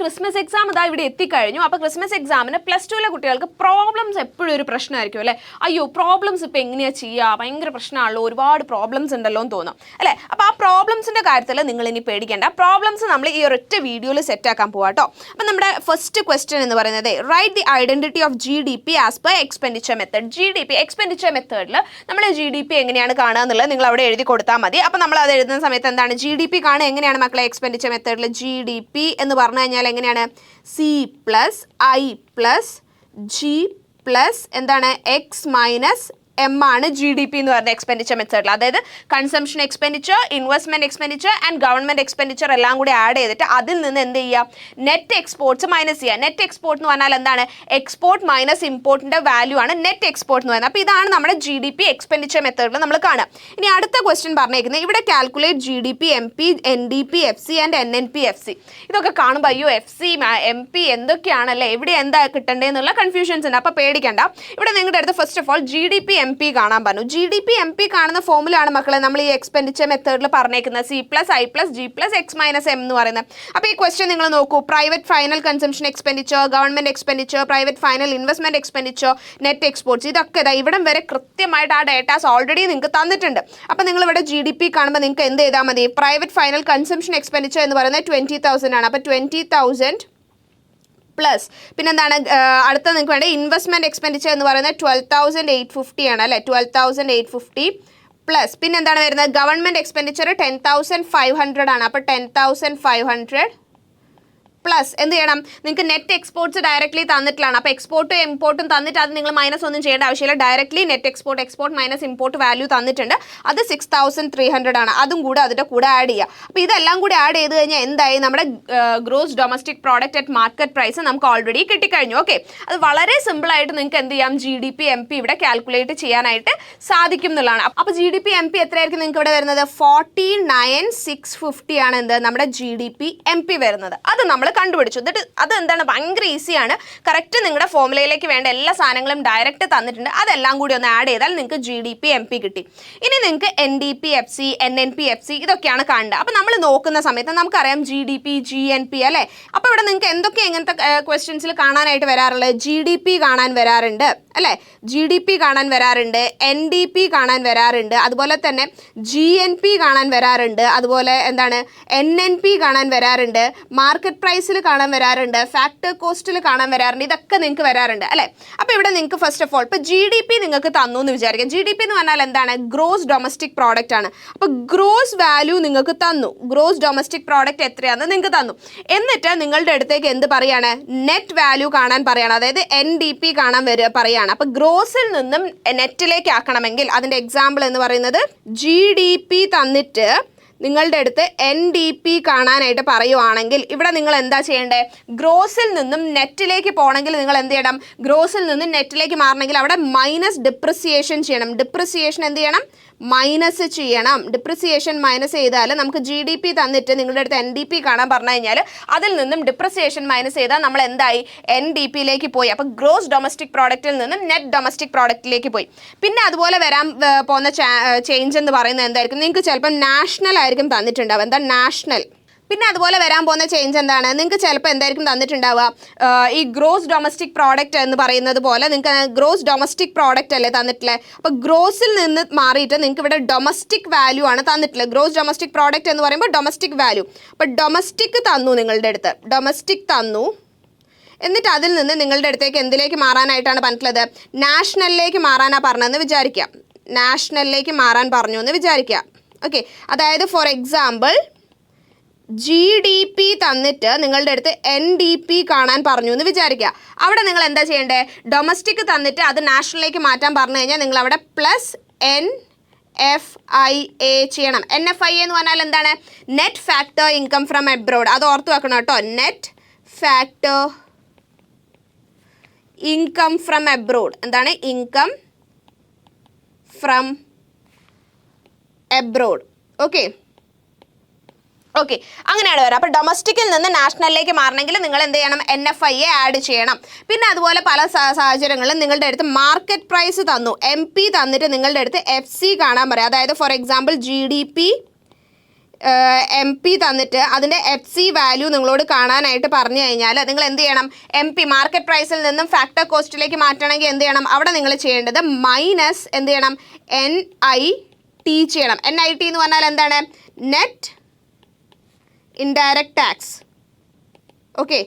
Christmas exam ഇതാ ഇവിടെ എത്തിക്കഴിഞ്ഞു. അപ്പോൾ ക്രിസ്മസ് എക്സാമിന് +2 കുട്ടികൾക്ക് പ്രോബ്ലംസ് എപ്പോഴും ഒരു പ്രശ്നമായിരിക്കും അല്ലേ. അയ്യോ പ്രോബ്ലംസ് ഇപ്പോൾ എങ്ങനെയാണ് ചെയ്യുക, ഭയങ്കര പ്രശ്നമാണല്ലോ, ഒരുപാട് പ്രോബ്ലംസ് ഉണ്ടല്ലോ എന്ന് തോന്നും അല്ലേ. അപ്പോൾ ആ പ്രോബ്ലംസിൻ്റെ കാര്യത്തിൽ നിങ്ങൾ ഇനി പേടിക്കേണ്ട. പ്രോബ്ലംസ് നമ്മൾ ഈ ഒരൊറ്റ വീഡിയോയിൽ സെറ്റാക്കാൻ പോകാം കേട്ടോ. അപ്പം നമ്മുടെ ഫസ്റ്റ് ക്വസ്റ്റ്യൻ എന്ന് പറയുന്നത് write the identity of GDP as per expenditure method. GDP expenditure മെത്തേഡിൽ നമ്മൾ GDP എങ്ങനെയാണ് കാണുക എന്നുള്ളത് നിങ്ങൾ അവിടെ എഴുതി കൊടുത്താൽ മതി. അപ്പോൾ നമ്മൾ അത് എഴുതുന്ന സമയത്ത് എന്താണ് GDP കാണുക എങ്ങനെയാണ് മക്കളെ എക്സ്പെൻഡിച്ചർ മെത്തേഡിൽ? GDP എന്ന് പറഞ്ഞു കഴിഞ്ഞാൽ എങ്ങനെയാണ്? C+I+G+ എന്താണ് X-M ആണ് GDP എന്ന് പറയുന്ന എക്സ്പെൻഡിച്ചർ മെത്തേഡിൽ. അതായത് consumption expenditure, investment expenditure and government expenditure എല്ലാം കൂടി ആഡ് ചെയ്തിട്ട് അതിൽ നിന്ന് എന്ത് ചെയ്യുക? നെറ്റ് എക്സ്പോർട്ട്സ് മൈനസ് ചെയ്യുക. നെറ്റ് എക്സ്പോർട്ട് എന്ന് പറഞ്ഞാൽ എന്താണ്? എക്സ്പോർട്ട് മൈനസ് ഇമ്പോർട്ടിന്റെ വാല്യൂ ആണ് നെറ്റ് എക്സ്പോർട്ട് എന്ന് പറയുന്നത്. അപ്പോൾ ഇതാണ് നമ്മുടെ GDP എക്സ്പെൻഡിച്ചർ മെത്തേഡിൽ നമ്മൾ കാണുക. ഇനി അടുത്ത ക്വസ്റ്റ്യൻ പറഞ്ഞേക്കുന്നത് ഇവിടെ calculate GDP, MP, NDP, FC and NNP, FC. ഇതൊക്കെ കാണുമ്പോൾ അയ്യോ FC, MP എന്തൊക്കെയാണല്ലേ, എവിടെ എന്താ കിട്ടേണ്ടതെന്നുള്ള കൺഫ്യൂഷൻസ് ഉണ്ട്. അപ്പോൾ പേടിക്കേണ്ട. ഇവിടെ നിങ്ങളുടെ അടുത്ത് first of all GDP, MP കാണാൻ പറഞ്ഞു. GDP, MP കാണുന്ന ഫോമുലാണ് മക്കളെ നമ്മൾ ഈ എക്സ്പെൻഡിച്ചർ മെത്തേഡിൽ പറഞ്ഞേക്കുന്നത് C+I+G+X-M എന്ന് പറയുന്നത്. അപ്പോൾ ഈ ക്വസ്റ്റ്യൻ നിങ്ങൾ നോക്കൂ. Private final consumption expenditure, government expenditure, private final investment expenditure, net exports, ഇതൊക്കെ ഇവിടം വരെ കൃത്യമായിട്ട് ആ ഡേറ്റാസ് ഓൾറെഡി നിങ്ങൾക്ക് തന്നിട്ടുണ്ട്. അപ്പോൾ നിങ്ങൾ ഇവിടെ GDP കാണുമ്പോൾ നിങ്ങൾക്ക് എന്ത് ചെയ്താൽ മതി? പ്രൈവറ്റ് ഫൈനൽ കൺസംഷൻ എക്സ്പെൻഡിച്ചർ എന്ന് പറയുന്നത് 20,000 ആണ്. അപ്പോൾ 20,000 പ്ലസ് പിന്നെന്താണ് അടുത്ത നിങ്ങൾക്ക് വേണ്ട ഇൻവെസ്റ്റ്മെന്റ് എക്സ്പെൻഡിച്ചർ എന്ന് പറയുന്നത് 12,850 ആണ് അല്ലേ. 12,850 പ്ലസ് പിന്നെന്താണ് വരുന്നത്? ഗവൺമെന്റ് എക്സ്പെൻഡിച്ചർ 10,500 ആണ്. അപ്പോൾ 10,500 പ്ലസ് എന്ത് ചെയ്യണം? നിങ്ങൾക്ക് നെറ്റ് എക്സ്പോർട്ട്സ് ഡയറക്റ്റ്ലി തന്നിട്ടുള്ളതാണ്. അപ്പോൾ എക്സ്പോർട്ടും ഇമ്പോർട്ടും തന്നിട്ട് അത് നിങ്ങൾ മൈനസ് ഒന്നും ചെയ്യേണ്ട ആവശ്യമില്ല. Directly net export minus import value തന്നിട്ടുണ്ട്. അത് 6,300 ആണ്. അതും കൂടെ അതിൻ്റെ കൂടെ ആഡ് ചെയ്യുക. അപ്പോൾ ഇതെല്ലാം കൂടി ആഡ് ചെയ്ത് കഴിഞ്ഞാൽ എന്തായി? നമ്മുടെ gross domestic product at market price നമുക്ക് ഓൾറെഡി കിട്ടിക്കഴിഞ്ഞു. ഓക്കെ, അത് വളരെ സിമ്പിളായിട്ട് നിങ്ങൾക്ക് എന്ത് ചെയ്യാം? GDP, MP ഇവിടെ കാൽക്കുലേറ്റ് ചെയ്യാനായിട്ട് സാധിക്കും എന്നുള്ളതാണ്. അപ്പോൾ GDP, MP എത്രയായിരിക്കും നിങ്ങൾക്ക് ഇവിടെ വരുന്നത്? 49,650 ആണ് എന്ത് നമ്മുടെ GDP, MP വരുന്നത്. അത് നമ്മൾ കണ്ടുപിടിച്ചു. എന്നിട്ട് അത് എന്താണ്? ഭയങ്കര ഈസിയാണ്. കറക്റ്റ് നിങ്ങളുടെ ഫോർമുലയിലേക്ക് വേണ്ട എല്ലാ സാധനങ്ങളും ഡയറക്റ്റ് തന്നിട്ടുണ്ട്. അതെല്ലാം കൂടി ഒന്ന് ആഡ് ചെയ്താൽ നിങ്ങൾക്ക് GDP, MP കിട്ടി. ഇനി നിങ്ങൾക്ക് NDP, FC, NNP, FC ഇതൊക്കെയാണ് കാണേണ്ടത്. അപ്പോൾ നമ്മൾ നോക്കുന്ന സമയത്ത് നമുക്കറിയാം GDP, GNP അല്ലേ. അപ്പോൾ ഇവിടെ നിങ്ങൾക്ക് എന്തൊക്കെ ഇങ്ങനത്തെ ക്വസ്റ്റ്യൻസിൽ കാണാനായിട്ട് വരാറുള്ളത്? GDP കാണാൻ വരാറുണ്ട് അല്ലേ, GDP കാണാൻ വരാറുണ്ട്, NDP കാണാൻ വരാറുണ്ട്, അതുപോലെ തന്നെ GNP കാണാൻ വരാറുണ്ട്, അതുപോലെ എന്താണ് NNP കാണാൻ വരാറുണ്ട്, മാർക്കറ്റ് പ്രൈസിൽ കാണാൻ വരാറുണ്ട്, ഫാക്ടർ കോസ്റ്റിൽ കാണാൻ വരാറുണ്ട്. ഇതൊക്കെ നിങ്ങൾക്ക് വരാറുണ്ട് അല്ലേ. അപ്പോൾ ഇവിടെ നിങ്ങൾക്ക് ഫസ്റ്റ് ഓഫ് ഓൾ ഇപ്പോൾ GDP നിങ്ങൾക്ക് തന്നു എന്ന് വിചാരിക്കാം. GDP എന്ന് പറഞ്ഞാൽ എന്താണ്? ഗ്രോസ് ഡൊമസ്റ്റിക് പ്രോഡക്റ്റ് ആണ്. അപ്പോൾ ഗ്രോസ് വാല്യൂ നിങ്ങൾക്ക് തന്നു. ഗ്രോസ് ഡൊമസ്റ്റിക് പ്രോഡക്റ്റ് എത്രയാണെന്ന് നിങ്ങൾക്ക് തന്നു. എന്നിട്ട് നിങ്ങളുടെ അടുത്തേക്ക് എന്ത് പറയാണ്? നെറ്റ് വാല്യൂ കാണാൻ പറയാണ്. അതായത് NDP കാണാൻ പറയാണ്. അപ്പോൾ ഗ്രോസിൽ നിന്നും നെറ്റിലേക്ക് ആക്കണമെങ്കിൽ അതിൻ്റെ എക്സാമ്പിൾ എന്ന് പറയുന്നത് GDP തന്നിട്ട് നിങ്ങളുടെ അടുത്ത് NDP കാണാനായിട്ട് പറയുവാണെങ്കിൽ ഇവിടെ നിങ്ങൾ എന്താ ചെയ്യേണ്ടത്? ഗ്രോസിൽ നിന്നും നെറ്റിലേക്ക് പോകണമെങ്കിൽ നിങ്ങൾ എന്ത് ചെയ്യണം? ഗ്രോസിൽ നിന്നും നെറ്റിലേക്ക് മാറണമെങ്കിൽ അവിടെ മൈനസ് ഡിപ്രിസിയേഷൻ ചെയ്യണം. ഡിപ്രിസിയേഷൻ എന്ത് ചെയ്യണം? മൈനസ് ചെയ്യണം. ഡിപ്രിസിയേഷൻ മൈനസ് ചെയ്താൽ നമുക്ക് GDP തന്നിട്ട് നിങ്ങളുടെ അടുത്ത് NDP കാണാൻ പറഞ്ഞു കഴിഞ്ഞാൽ അതിൽ നിന്നും ഡിപ്രിസിയേഷൻ മൈനസ് ചെയ്താൽ നമ്മൾ എന്തായി? NDPയിലേക്ക് പോയി. അപ്പോൾ ഗ്രോസ് ഡൊമസ്റ്റിക് പ്രോഡക്റ്റിൽ നിന്നും നെറ്റ് ഡൊമസ്റ്റിക് പ്രോഡക്റ്റിലേക്ക് പോയി. പിന്നെ അതുപോലെ വരാൻ പോകുന്ന ചേഞ്ച് എന്ന് പറയുന്നത് എന്തായിരിക്കും? നിങ്ങൾക്ക് ചിലപ്പോൾ നാഷണൽ ആയിരിക്കും തന്നിട്ടുണ്ടാവുക. എന്താ നാഷണൽ? പിന്നെ അതുപോലെ വരാൻ പോകുന്ന ചേഞ്ച് എന്താണ്? നിങ്ങൾക്ക് ചിലപ്പോൾ എന്തായിരിക്കും തന്നിട്ടുണ്ടാവുക? ഈ ഗ്രോസ് ഡൊമസ്റ്റിക് പ്രോഡക്റ്റ് എന്ന് പറയുന്നത് പോലെ നിങ്ങൾക്ക് ഗ്രോസ് ഡൊമസ്റ്റിക് പ്രോഡക്റ്റ് അല്ലേ തന്നിട്ടില്ലേ. അപ്പോൾ ഗ്രോസിൽ നിന്ന് മാറിയിട്ട് നിങ്ങൾക്ക് ഇവിടെ ഡൊമസ്റ്റിക് വാല്യൂ ആണ് തന്നിട്ടുള്ളത്. ഗ്രോസ് ഡൊമസ്റ്റിക് പ്രോഡക്റ്റ് എന്ന് പറയുമ്പോൾ ഡൊമസ്റ്റിക് വാല്യൂ. അപ്പോൾ ഡൊമസ്റ്റിക് തന്നു നിങ്ങളുടെ അടുത്ത്, ഡൊമസ്റ്റിക് തന്നു. എന്നിട്ട് അതിൽ നിന്ന് നിങ്ങളുടെ അടുത്തേക്ക് എന്തിലേക്ക് മാറാനായിട്ടാണ് പറഞ്ഞിട്ടുള്ളത്? നാഷണലിലേക്ക് മാറാനാണ് പറഞ്ഞതെന്ന് വിചാരിക്കാം. നാഷണലിലേക്ക് മാറാൻ പറഞ്ഞു എന്ന് വിചാരിക്കാം. ഓക്കെ, അതായത് ഫോർ എക്സാമ്പിൾ GDP തന്നിട്ട് നിങ്ങളുടെ അടുത്ത് NDP കാണാൻ പറഞ്ഞു എന്ന് വിചാരിക്കുക. അവിടെ നിങ്ങൾ എന്താ ചെയ്യേണ്ടത്? ഡൊമസ്റ്റിക് തന്നിട്ട് അത് നാഷണലിലേക്ക് മാറ്റാൻ പറഞ്ഞു കഴിഞ്ഞാൽ നിങ്ങൾ അവിടെ +NFIA ചെയ്യണം. NFIA എന്ന് പറഞ്ഞാൽ എന്താണ്? Net factor income from abroad. അത് ഓർത്ത് വെക്കണം കേട്ടോ. Net factor income from abroad. എന്താണ്? Income from abroad. ഓക്കെ, അങ്ങനെയാണ് വരാം. അപ്പോൾ ഡൊമസ്റ്റിക്കിൽ നിന്ന് നാഷണലിലേക്ക് മാറണമെങ്കിൽ നിങ്ങൾ എന്ത് ചെയ്യണം? NFIA ആഡ് ചെയ്യണം. പിന്നെ അതുപോലെ പല സാഹചര്യങ്ങളിലും നിങ്ങളുടെ അടുത്ത് മാർക്കറ്റ് പ്രൈസ് തന്നു, MP തന്നിട്ട് നിങ്ങളുടെ അടുത്ത് FC കാണാൻ പറയാം. അതായത് ഫോർ എക്സാമ്പിൾ GDP MP തന്നിട്ട് അതിൻ്റെ FC വാല്യൂ നിങ്ങളോട് കാണാനായിട്ട് പറഞ്ഞു കഴിഞ്ഞാൽ നിങ്ങൾ എന്ത് ചെയ്യണം? MP മാർക്കറ്റ് പ്രൈസിൽ നിന്നും ഫാക്ടർ കോസ്റ്റിലേക്ക് മാറ്റണമെങ്കിൽ എന്ത് ചെയ്യണം? അവിടെ നിങ്ങൾ ചെയ്യേണ്ടത് മൈനസ് എന്ത് ചെയ്യണം? NIT ചെയ്യണം. NIT എന്ന് പറഞ്ഞാൽ എന്താണ്? Net indirect tax. Okay,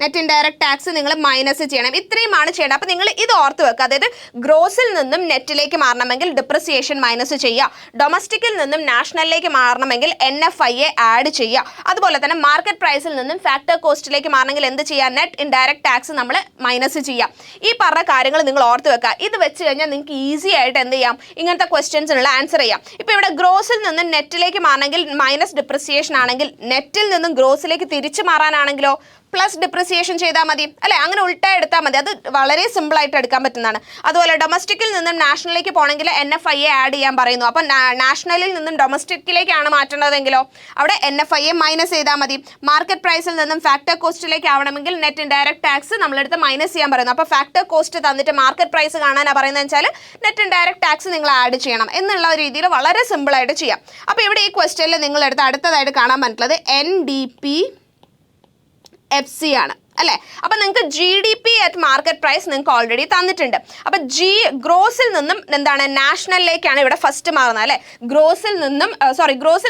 net indirect tax നിങ്ങൾ മൈനസ് ചെയ്യണം. ഇത്രയുമാണ് ചെയ്യേണ്ടത്. അപ്പോൾ നിങ്ങൾ ഇത് ഓർത്ത് വെക്കുക. അതായത് ഗ്രോസിൽ നിന്നും നെറ്റിലേക്ക് മാറണമെങ്കിൽ ഡിപ്രിസിയേഷൻ മൈനസ് ചെയ്യുക, ഡൊമസ്റ്റിക്കിൽ നിന്നും നാഷണലിലേക്ക് മാറണമെങ്കിൽ NFIA ആഡ് ചെയ്യുക, അതുപോലെ തന്നെ മാർക്കറ്റ് പ്രൈസിൽ നിന്നും ഫാക്ടർ കോസ്റ്റിലേക്ക് മാറണമെങ്കിൽ എന്ത് ചെയ്യുക? നെറ്റ് ഇൻഡയറക്റ്റ് ടാക്സ് നമ്മൾ മൈനസ് ചെയ്യുക. ഈ പറഞ്ഞ കാര്യങ്ങൾ നിങ്ങൾ ഓർത്ത് വെക്കുക. ഇത് വെച്ച് കഴിഞ്ഞാൽ നിങ്ങൾക്ക് ഈസി ആയിട്ട് എന്ത് ചെയ്യാം? ഇങ്ങനത്തെ ക്വസ്റ്റ്യൻസിനുള്ള ആൻസർ ചെയ്യാം. ഇപ്പോൾ ഇവിടെ ഗ്രോസിൽ നിന്നും നെറ്റിലേക്ക് മാറണമെങ്കിൽ മൈനസ് ഡിപ്രിസിയേഷൻ ആണെങ്കിൽ, നെറ്റിൽ നിന്നും ഗ്രോസിലേക്ക് തിരിച്ചു മാറാനാണെങ്കിലോ പ്ലസ് ഡിപ്രിസിയേഷൻ ചെയ്താൽ മതി അല്ലേ? അങ്ങനെ ഉൾട്ടാ എടുത്താൽ മതി. അത് വളരെ സിമ്പിളായിട്ട് എടുക്കാൻ പറ്റുന്നതാണ്. അതുപോലെ ഡൊമസ്റ്റിക്കിൽ നിന്നും നാഷണലിലേക്ക് പോകണമെങ്കിൽ NFIA ആഡ് ചെയ്യാൻ പറയുന്നു. അപ്പം നാഷണലിൽ നിന്നും ഡൊമസ്റ്റിക്കിലേക്കാണ് മാറ്റേണ്ടതെങ്കിലോ അവിടെ NFIA മൈനസ് ചെയ്താൽ മതി. മാർക്കറ്റ് പ്രൈസിൽ നിന്നും ഫാക്ടർ കോസ്റ്റിലേക്ക് ആവണമെങ്കിൽ നെറ്റ് ഇൻഡയറക്റ്റ് ടാക്സ് നമ്മളെടുത്ത് മൈനസ് ചെയ്യാൻ പറയുന്നു. അപ്പോൾ ഫാക്ടർ കോസ്റ്റ് തന്നിട്ട് മാർക്കറ്റ് പ്രൈസ് കാണാനാണ് പറയുന്നത് വെച്ചാൽ നെറ്റ് ഇൻഡയറക്റ്റ് ടാക്സ് നിങ്ങൾ ആഡ് ചെയ്യണം എന്നുള്ള രീതിയിൽ വളരെ സിമ്പിളായിട്ട് ചെയ്യാം. അപ്പോൾ ഇവിടെ ഈ ക്വസ്റ്റ്യനിൽ നിങ്ങളെടുത്ത് അടുത്തതായിട്ട് കാണാൻ പറ്റുന്നത് NDP-FC ആണ് അല്ലേ? അപ്പം നിങ്ങൾക്ക് GDP അറ്റ് മാർക്കറ്റ് പ്രൈസ് നിങ്ങൾക്ക് ഓൾറെഡി തന്നിട്ടുണ്ട്. അപ്പം ഗ്രോസിൽ നിന്നും എന്താണ്? നാഷണലിലേക്കാണ് ഇവിടെ ഫസ്റ്റ് മാറുന്നത് അല്ലേ? ഗ്രോസിൽ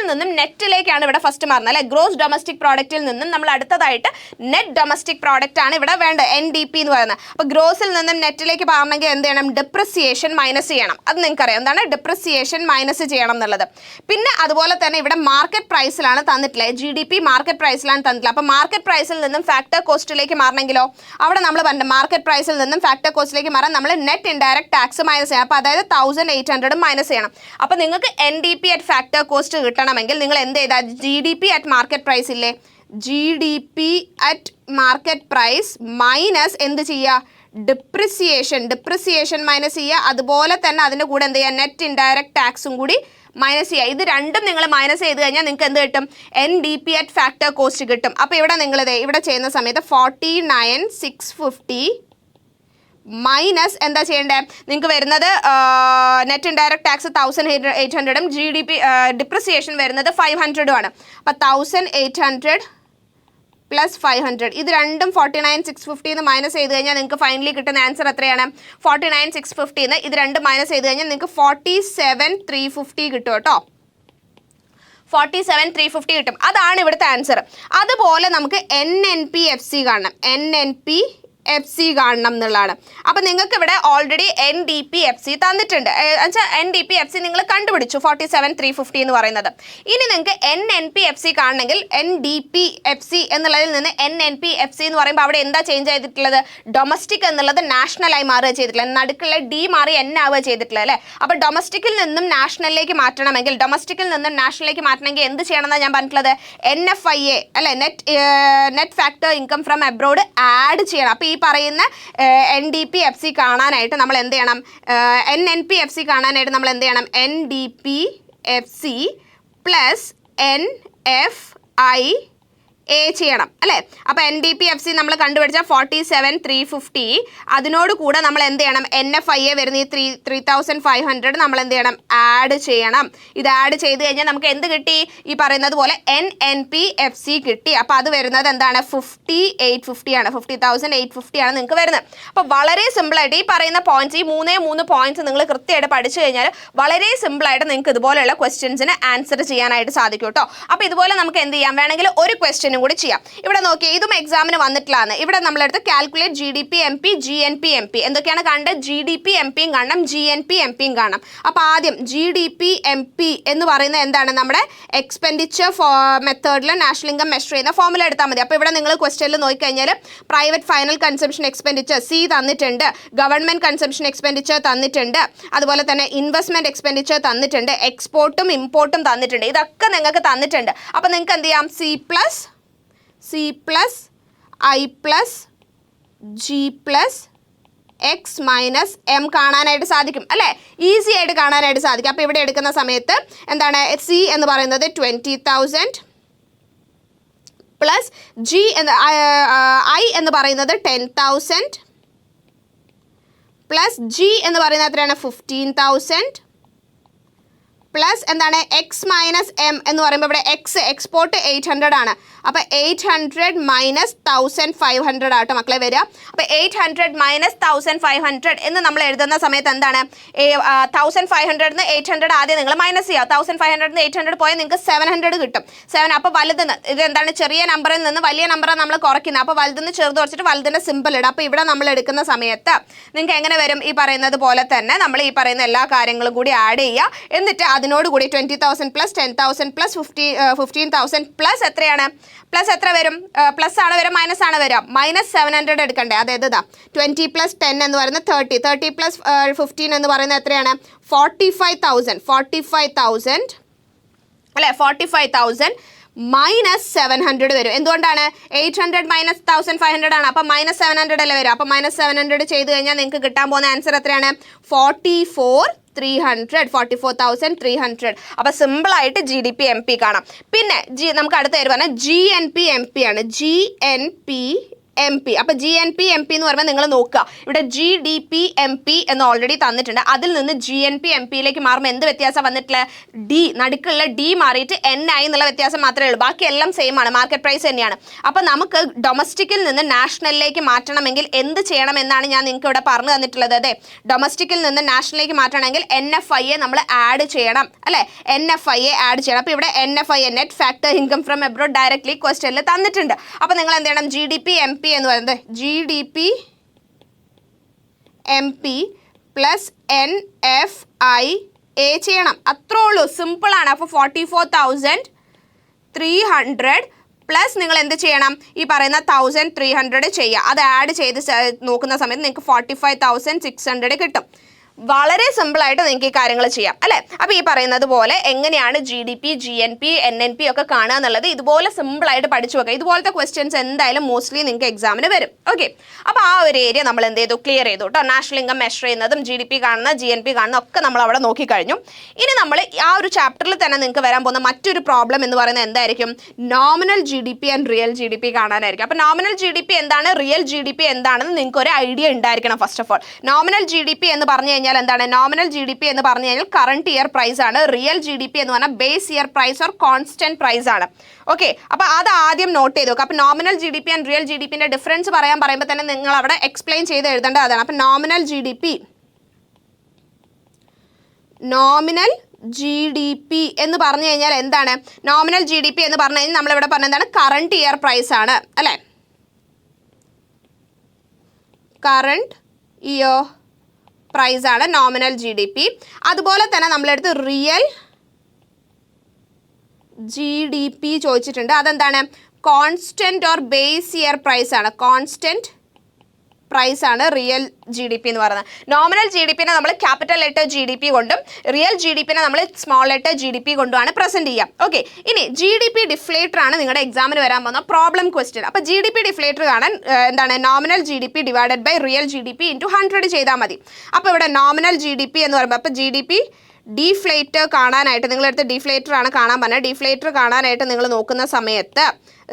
നിന്നും നെറ്റിലേക്കാണ് ഇവിടെ ഫസ്റ്റ് മാറുന്നത് അല്ലേ? ഗ്രോസ് ഡൊമസ്റ്റിക് പ്രോഡക്റ്റിൽ നിന്നും നമ്മൾ അടുത്തതായിട്ട് നെറ്റ് ഡൊമസ്റ്റിക് പ്രോഡക്റ്റ് ആണ് ഇവിടെ വേണ്ടത്, NDP എന്ന് പറയുന്നത്. അപ്പോൾ ഗ്രോസിൽ നിന്നും നെറ്റിലേക്ക് മാറണമെങ്കിൽ എന്ത് ചെയ്യണം? ഡിപ്രിസിയേഷൻ മൈനസ് ചെയ്യണം. അത് നിങ്ങൾക്കറിയാം എന്താണ് ഡിപ്രിസിയേഷൻ മൈനസ് ചെയ്യണം എന്നുള്ളത്. പിന്നെ അതുപോലെ തന്നെ ഇവിടെ മാർക്കറ്റ് പ്രൈസിലാണ് തന്നിട്ടില്ലേ? GDP മാർക്കറ്റ് പ്രൈസിലാണ് തന്നിട്ടില്ല. അപ്പോൾ മാർക്കറ്റ് പ്രൈസിൽ നിന്നും ഫാക്ടർ കോസ്റ്റിലേക്ക് മാറണമെങ്കിലോ അവിടെ നമ്മൾ പറഞ്ഞ മാർക്കറ്റ് പ്രൈസിൽ നിന്നും ഫാക്ടർ കോസ്റ്റിലേക്ക് മാറാൻ നമ്മൾ നെറ്റ് ഇൻഡയറക്റ്റ് ടാക്സ് മൈനസ് ചെയ്യണം. അപ്പോൾ അതായത് 1800 മൈനസ് ചെയ്യണം. അപ്പോൾ നിങ്ങൾക്ക് NDP അറ്റ് ഫാക്ടർ കോസ്റ്റ് കിട്ടണമെങ്കിൽ നിങ്ങൾ എന്ത് ചെയ്താൽ GDP അറ്റ് മാർക്കറ്റ് പ്രൈസ് ഇല്ലേ? GDP at market price minus എന്ത് ചെയ്യുക? ഡിപ്രിസിയേഷൻ മൈനസ് ചെയ്യുക. അതുപോലെ തന്നെ അതിൻ്റെ കൂടെ എന്ത് ചെയ്യുക? നെറ്റ് ഇൻഡയറക്റ്റ് ടാക്സും കൂടി മൈനസ് ചെയ്യുക. ഇത് രണ്ടും നിങ്ങൾ മൈനസ് ചെയ്ത് കഴിഞ്ഞാൽ നിങ്ങൾക്ക് എന്ത് കിട്ടും? NDP അറ്റ് ഫാക്ടർ കോസ്റ്റ് കിട്ടും. അപ്പോൾ ഇവിടെ നിങ്ങളിത് ഇവിടെ ചെയ്യുന്ന സമയത്ത് 49,650 മൈനസ് എന്താ ചെയ്യേണ്ടത്? നിങ്ങൾക്ക് വരുന്നത് നെറ്റ് ഇൻഡയറക്റ്റ് ടാക്സ് 1800ഉം GDP ഡിപ്രിസിയേഷൻ വരുന്നത് 500ഉം ആണ്. അപ്പോൾ 1800 പ്ലസ് 500 ഇത് രണ്ടും 49,650 എന്ന് മൈനസ് ചെയ്ത് കഴിഞ്ഞാൽ നിങ്ങൾക്ക് ഫൈനലി കിട്ടുന്ന ആൻസർ എത്രയാണ്? 49,650 എന്ന് ഇത് രണ്ടും മൈനസ് ചെയ്ത് കഴിഞ്ഞാൽ നിങ്ങൾക്ക് 47,350 കിട്ടും കേട്ടോ. 47,350 കിട്ടും. അതാണ് ഇവിടുത്തെ ആൻസർ. അതുപോലെ നമുക്ക് NNP-FC കാണണം. NNP-FC കാണണം എന്നുള്ളതാണ്. അപ്പോൾ നിങ്ങൾക്ക് ഇവിടെ ഓൾറെഡി NDP-FC തന്നിട്ടുണ്ട്. വെച്ചാൽ NDP-FC നിങ്ങൾ കണ്ടുപിടിച്ചു 47,350 എന്ന് പറയുന്നത്. ഇനി നിങ്ങൾക്ക് NNP-FC കാണണമെങ്കിൽ NDP-FC എന്നുള്ളതിൽ നിന്ന് NNP-FC എന്ന് പറയുമ്പോൾ അവിടെ എന്താ ചേഞ്ച് ചെയ്തിട്ടുള്ളത്? ഡൊമസ്റ്റിക് എന്നുള്ളത് നാഷണലായി മാറുക ചെയ്തിട്ടുള്ളത്. നടുക്കുള്ള D മാറി N ആവുക ചെയ്തിട്ടുള്ളത് അല്ലേ? അപ്പോൾ ഡൊമസ്റ്റിക്കിൽ നിന്നും നാഷണലിലേക്ക് മാറ്റണമെങ്കിൽ എന്ത് ചെയ്യണമെന്നാണ് ഞാൻ പറഞ്ഞിട്ടുള്ളത്? NFIA അല്ലേ? Net factor income from abroad add ചെയ്യണം. അപ്പോൾ ഈ പറയുന്ന NDP-FC കാണാനായിട്ട് നമ്മൾ എന്ത് ചെയ്യണം? NNP-FC കാണാനായിട്ട് നമ്മൾ എന്ത് ചെയ്യണം? NDP-FC പ്ലസ് NFIA ചെയ്യണം അല്ലേ? അപ്പോൾ NDP-FC നമ്മൾ കണ്ടുപിടിച്ച 47,350 അതിനോട് കൂടെ നമ്മൾ എന്ത് ചെയ്യണം? NFIA വരുന്ന ഈ 3,500 നമ്മൾ എന്ത് ചെയ്യണം? ആഡ് ചെയ്യണം. ഇത് ആഡ് ചെയ്ത് കഴിഞ്ഞാൽ നമുക്ക് എന്ത് കിട്ടി? ഈ പറയുന്നത് പോലെ NNP-FC കിട്ടി. അപ്പോൾ അത് വരുന്നത് എന്താണ്? 5850 ആണ്. 50,850 ആണ് നിങ്ങൾക്ക് വരുന്നത്. അപ്പോൾ വളരെ സിമ്പിളായിട്ട് ഈ പറയുന്ന പോയിന്റ്സ്, ഈ 3 പോയിന്റ്സ് നിങ്ങൾ കൃത്യമായിട്ട് പഠിച്ചു കഴിഞ്ഞാൽ വളരെ സിമ്പിളായിട്ട് നിങ്ങൾക്ക് ഇതുപോലെയുള്ള ക്വസ്റ്റ്യൻസിന് ആൻസർ ചെയ്യാനായിട്ട് സാധിക്കും കേട്ടോ. അപ്പോൾ ഇതുപോലെ നമുക്ക് എന്ത് ചെയ്യാം? വേണമെങ്കിൽ ഒരു ക്വസ്റ്റ്യൻ കൂടി ചെയ്യാം. ഇവിടെ നോക്കിയാൽ ഇതും എക്സാമിന് വന്നിട്ടുള്ളതാണ്. ഇവിടെ നമ്മളെടുത്ത് കാൽക്കുലേറ്റ് GDP-MP GNP-MP എന്തൊക്കെയാണ് കാണേണ്ടത്? GDP-MPയും കാണണം, GNP-MPയും കാണണം. അപ്പോൾ ആദ്യം GDP-MP എന്ന് പറയുന്നത് എന്താണ്? നമ്മുടെ എക്സ്പെൻഡിച്ചർ മെത്തേഡിൽ നാഷണൽ ഇൻകം മെഷർ ചെയ്യുന്ന ഫോർമുല എടുത്താൽ മതി. അപ്പോൾ ഇവിടെ നിങ്ങൾ ക്വസ്റ്റ്യനിൽ നോക്കിക്കഴിഞ്ഞാൽ private final consumption expenditure C തന്നിട്ടുണ്ട്, ഗവൺമെൻറ് കൺസംഷൻ എക്സ്പെൻഡിച്ചർ തന്നിട്ടുണ്ട്, അതുപോലെ തന്നെ ഇൻവെസ്റ്റ്മെൻറ്റ് എക്സ്പെൻഡിച്ചർ തന്നിട്ടുണ്ട്, എക്സ്പോർട്ടും ഇമ്പോർട്ടും തന്നിട്ടുണ്ട്. ഇതൊക്കെ നിങ്ങൾക്ക് തന്നിട്ടുണ്ട്. അപ്പോൾ നിങ്ങൾക്ക് എന്ത് ചെയ്യാം? C plus I plus G plus X minus M കാണാനായിട്ട് സാധിക്കും അല്ലേ? ഈസി ആയിട്ട് കാണാനായിട്ട് സാധിക്കും. അപ്പോൾ ഇവിടെ എടുക്കുന്ന സമയത്ത് എന്താണ്? C എന്ന് പറയുന്നത് 20,000 പ്ലസ് I എന്ന് പറയുന്നത് 10,000 പ്ലസ് G എന്ന് പറയുന്നത് എത്രയാണ്? 15,000 പ്ലസ് എന്താണ് എക്സ് മൈനസ് എം എന്ന് പറയുമ്പോൾ ഇവിടെ എക്സ്പോർട്ട് 800 ആണ്. അപ്പോൾ 800 മൈനസ് 1500 ആട്ടോ മക്കളെ വരിക. അപ്പോൾ 800 മൈനസ് 1500 എന്ന് നമ്മൾ എഴുതുന്ന സമയത്ത് എന്താണ് 1500 800 ആദ്യം നിങ്ങൾ മൈനസ് ചെയ്യുക. 1500 800 പോയാൽ നിങ്ങൾക്ക് 700 കിട്ടും. 7 അപ്പോൾ വലുതെന്ന് ഇത് എന്താണ് ചെറിയ നമ്പറിൽ നിന്ന് വലിയ നമ്പറാണ് നമ്മൾ കുറയ്ക്കുന്നത്. അപ്പോൾ വലുതെന്ന് ചെറുത് കുറച്ചിട്ട് വലുതിൻ്റെ സിമ്പിൾ ഇടുക. അപ്പോൾ ഇവിടെ നമ്മൾ എടുക്കുന്ന സമയത്ത് നിങ്ങൾക്ക് എങ്ങനെ വരും? ഈ പറയുന്നത് പോലെ തന്നെ നമ്മൾ ഈ പറയുന്ന എല്ലാ കാര്യങ്ങളും കൂടി ആഡ് ചെയ്യുക. എന്നിട്ട് അതിനോട് കൂടി 20,000 പ്ലസ് 10,000 പ്ലസ് 15,000 പ്ലസ് എത്രയാണ്? പ്ലസ് എത്ര വരും? പ്ലസ് ആണ് വരും മൈനസ് ആണ് വരും? മൈനസ് 700 എടുക്കണ്ടേ? അതായത് ഇതാ 20 പ്ലസ് 10 എന്ന് പറയുന്നത് 30 പ്ലസ് 15 എന്ന് പറയുന്നത് എത്രയാണ്? 45,000 അല്ലേ? 45,000 മൈനസ് 700 വരും. എന്തുകൊണ്ടാണ്? 800 മൈനസ് 1500 ആണ്. അപ്പം മൈനസ് 700 അല്ലേ വരും. അപ്പം മൈനസ് 700 ചെയ്ത് കഴിഞ്ഞാൽ നിങ്ങൾക്ക് കിട്ടാൻ പോകുന്ന ആൻസർ എത്രയാണ്? 44,300. അപ്പോൾ സിമ്പിളായിട്ട് GDP MP കാണാം. പിന്നെ നമുക്ക് അടുത്ത പേര് പറഞ്ഞാൽ GNP MP ആണ്. GNP MP. അപ്പോൾ GNP MP എന്ന് പറയുമ്പോൾ നിങ്ങൾ നോക്കുക, ഇവിടെ GDP MP എന്ന് ഓൾറെഡി തന്നിട്ടുണ്ട്. അതിൽ നിന്ന് GNP MPയിലേക്ക് മാറുമ്പോൾ എന്ത് വ്യത്യാസം വന്നിട്ടില്ല? ഡി നടുക്കുള്ള ഡി മാറിയിട്ട് NI എന്നുള്ള വ്യത്യാസം മാത്രമേ ഉള്ളൂ. ബാക്കി എല്ലാം സെയിം ആണ്, മാർക്കറ്റ് പ്രൈസ് തന്നെയാണ്. അപ്പോൾ നമുക്ക് ഡൊമസ്റ്റിക്കിൽ നിന്ന് നാഷണലിലേക്ക് മാറ്റണമെങ്കിൽ എന്ത് ചെയ്യണം എന്നാണ് ഞാൻ നിങ്ങൾക്ക് ഇവിടെ പറഞ്ഞു തന്നിട്ടുള്ളത്. അതെ, ഡൊമസ്റ്റിക്കിൽ നിന്ന് നാഷണലിലേക്ക് മാറ്റണമെങ്കിൽ NFIയെ നമ്മൾ ആഡ് ചെയ്യണം അല്ലേ? NFIയെ ആഡ് ചെയ്യണം. അപ്പോൾ ഇവിടെ NFI net factor income from abroad directly ക്വസ്റ്റ്യനിൽ തന്നിട്ടുണ്ട്. അപ്പോൾ നിങ്ങൾ എന്ത് ചെയ്യണം? GDP MP എന്ന് പറയുന്നത് GDP MP പ്ലസ് NFIA ചെയ്യണം. അത്രേ ഉള്ളൂ, സിമ്പിളാണ്. അപ്പോൾ 44,300 പ്ലസ് നിങ്ങൾ എന്ത് ചെയ്യണം? ഈ പറയുന്ന 1,300 ചെയ്യുക. അത് ആഡ് ചെയ്ത് നോക്കുന്ന സമയത്ത് നിങ്ങൾക്ക് 45,600 കിട്ടും. വളരെ സിമ്പിളായിട്ട് നിങ്ങൾക്ക് ഈ കാര്യങ്ങൾ ചെയ്യാം അല്ലേ? അപ്പോൾ ഈ പറയുന്നത് പോലെ എങ്ങനെയാണ് GDP GNP NNP ഒക്കെ കാണുക എന്നുള്ളത് ഇതുപോലെ സിമ്പിളായിട്ട് പഠിച്ചു വെക്കുക. ഇതുപോലത്തെ ക്വസ്റ്റ്യൻസ് എന്തായാലും മോസ്റ്റ്ലി നിങ്ങൾക്ക് എക്സാമിന് വരും. ഓക്കെ, അപ്പോൾ ആ ഒരു ഏരിയ നമ്മൾ എന്ത് ചെയ്തു? ക്ലിയർ ചെയ്തു കേട്ടോ. നാഷണൽ ഇൻകം മെഷർ ചെയ്യുന്നതും GDP കാണുന്ന GNP കാണുന്ന ഒക്കെ നമ്മൾ അവിടെ നോക്കിക്കഴിഞ്ഞു. ഇനി നമ്മൾ ആ ഒരു ചാപ്റ്ററിൽ തന്നെ നിങ്ങൾക്ക് വരാൻ പോകുന്ന മറ്റൊരു പ്രോബ്ലം എന്ന് പറയുന്നത് എന്തായിരിക്കും? Nominal GDP and real GDP കാണാനായിരിക്കും. അപ്പോൾ നോമിനൽ GDP എന്താണ്, റിയൽ GDP എന്താണെന്ന് നിങ്ങൾക്ക് ഒരു ഐഡിയ ഉണ്ടായിരിക്കണം. First of all nominal GDP എന്ന് പറഞ്ഞു കഴിഞ്ഞാൽ എന്താണ്? നോമിനൽ GDP എന്ന് പറഞ്ഞു കഴിഞ്ഞാൽ കറണ്ട് ഇയർ പ്രൈസ് ആണ്. റിയൽ GDP എന്ന് പറഞ്ഞാൽ base year price or constant price ആണ്. ഓക്കെ, അപ്പോൾ അത് ആദ്യം നോട്ട് ചെയ്ത് നോക്കുക. അപ്പോൾ നോമിനൽ GDP ആൻഡ് റിയൽ GDPന്റെ ഡിഫറൻസ് പറയുമ്പോൾ തന്നെ നിങ്ങൾ അവിടെ എക്സ്പ്ലെയിൻ ചെയ്ത് എഴുതേണ്ടത് അതാണ്. അപ്പോൾ നോമിനൽ GDP എന്ന് പറഞ്ഞു കഴിഞ്ഞാൽ എന്താണ്? നോമിനൽ GDP എന്ന് പറഞ്ഞു കഴിഞ്ഞാൽ നമ്മളിവിടെ പറഞ്ഞ എന്താണ്? കറണ്ട് ഇയർ പ്രൈസ് ആണ് അല്ലേ? കറണ്ട് ഇയർ പ്രൈസ് ആണ് നോമിനൽ GDP. അതുപോലെ തന്നെ നമ്മളെടുത്ത് റിയൽ GDP ചോദിച്ചിട്ടുണ്ട്. അതെന്താണ്? Constant or base year price ആണ്. കോൺസ്റ്റന്റ് പ്രൈസ് ആണ് റിയൽ GDP എന്ന് പറയുന്നത്. നോമിനൽ GDPനെ നമ്മൾ ക്യാപിറ്റൽ ലെറ്റർ GDP കൊണ്ടും റിയൽ GDPനെ നമ്മൾ സ്മോൾ ലെറ്റർ GDP കൊണ്ടുമാണ് പ്രസന്റ് ചെയ്യുക. ഓക്കെ, ഇനി GDP ഡിഫ്ലേറ്റർ ആണ് നിങ്ങളുടെ എക്സാമിന് വരാൻ പോകുന്ന പ്രോബ്ലം ക്വസ്റ്റ്യൻ. അപ്പോൾ GDP ഡിഫ്ലേറ്റർ കാണാൻ എന്താണ്? Nominal GDP divided by real GDP into 100 ചെയ്താൽ മതി. അപ്പോൾ ഇവിടെ നോമിനൽ GDP എന്ന് പറയുമ്പോൾ അപ്പോൾ GDP ഡിഫ്ലേറ്റർ കാണാനായിട്ട് നിങ്ങളെടുത്ത് ഡിഫ്ലേറ്റർ ആണ് കാണാൻ പറഞ്ഞത്. ഡിഫ്ലേറ്റർ കാണാനായിട്ട് നിങ്ങൾ നോക്കുന്ന സമയത്ത്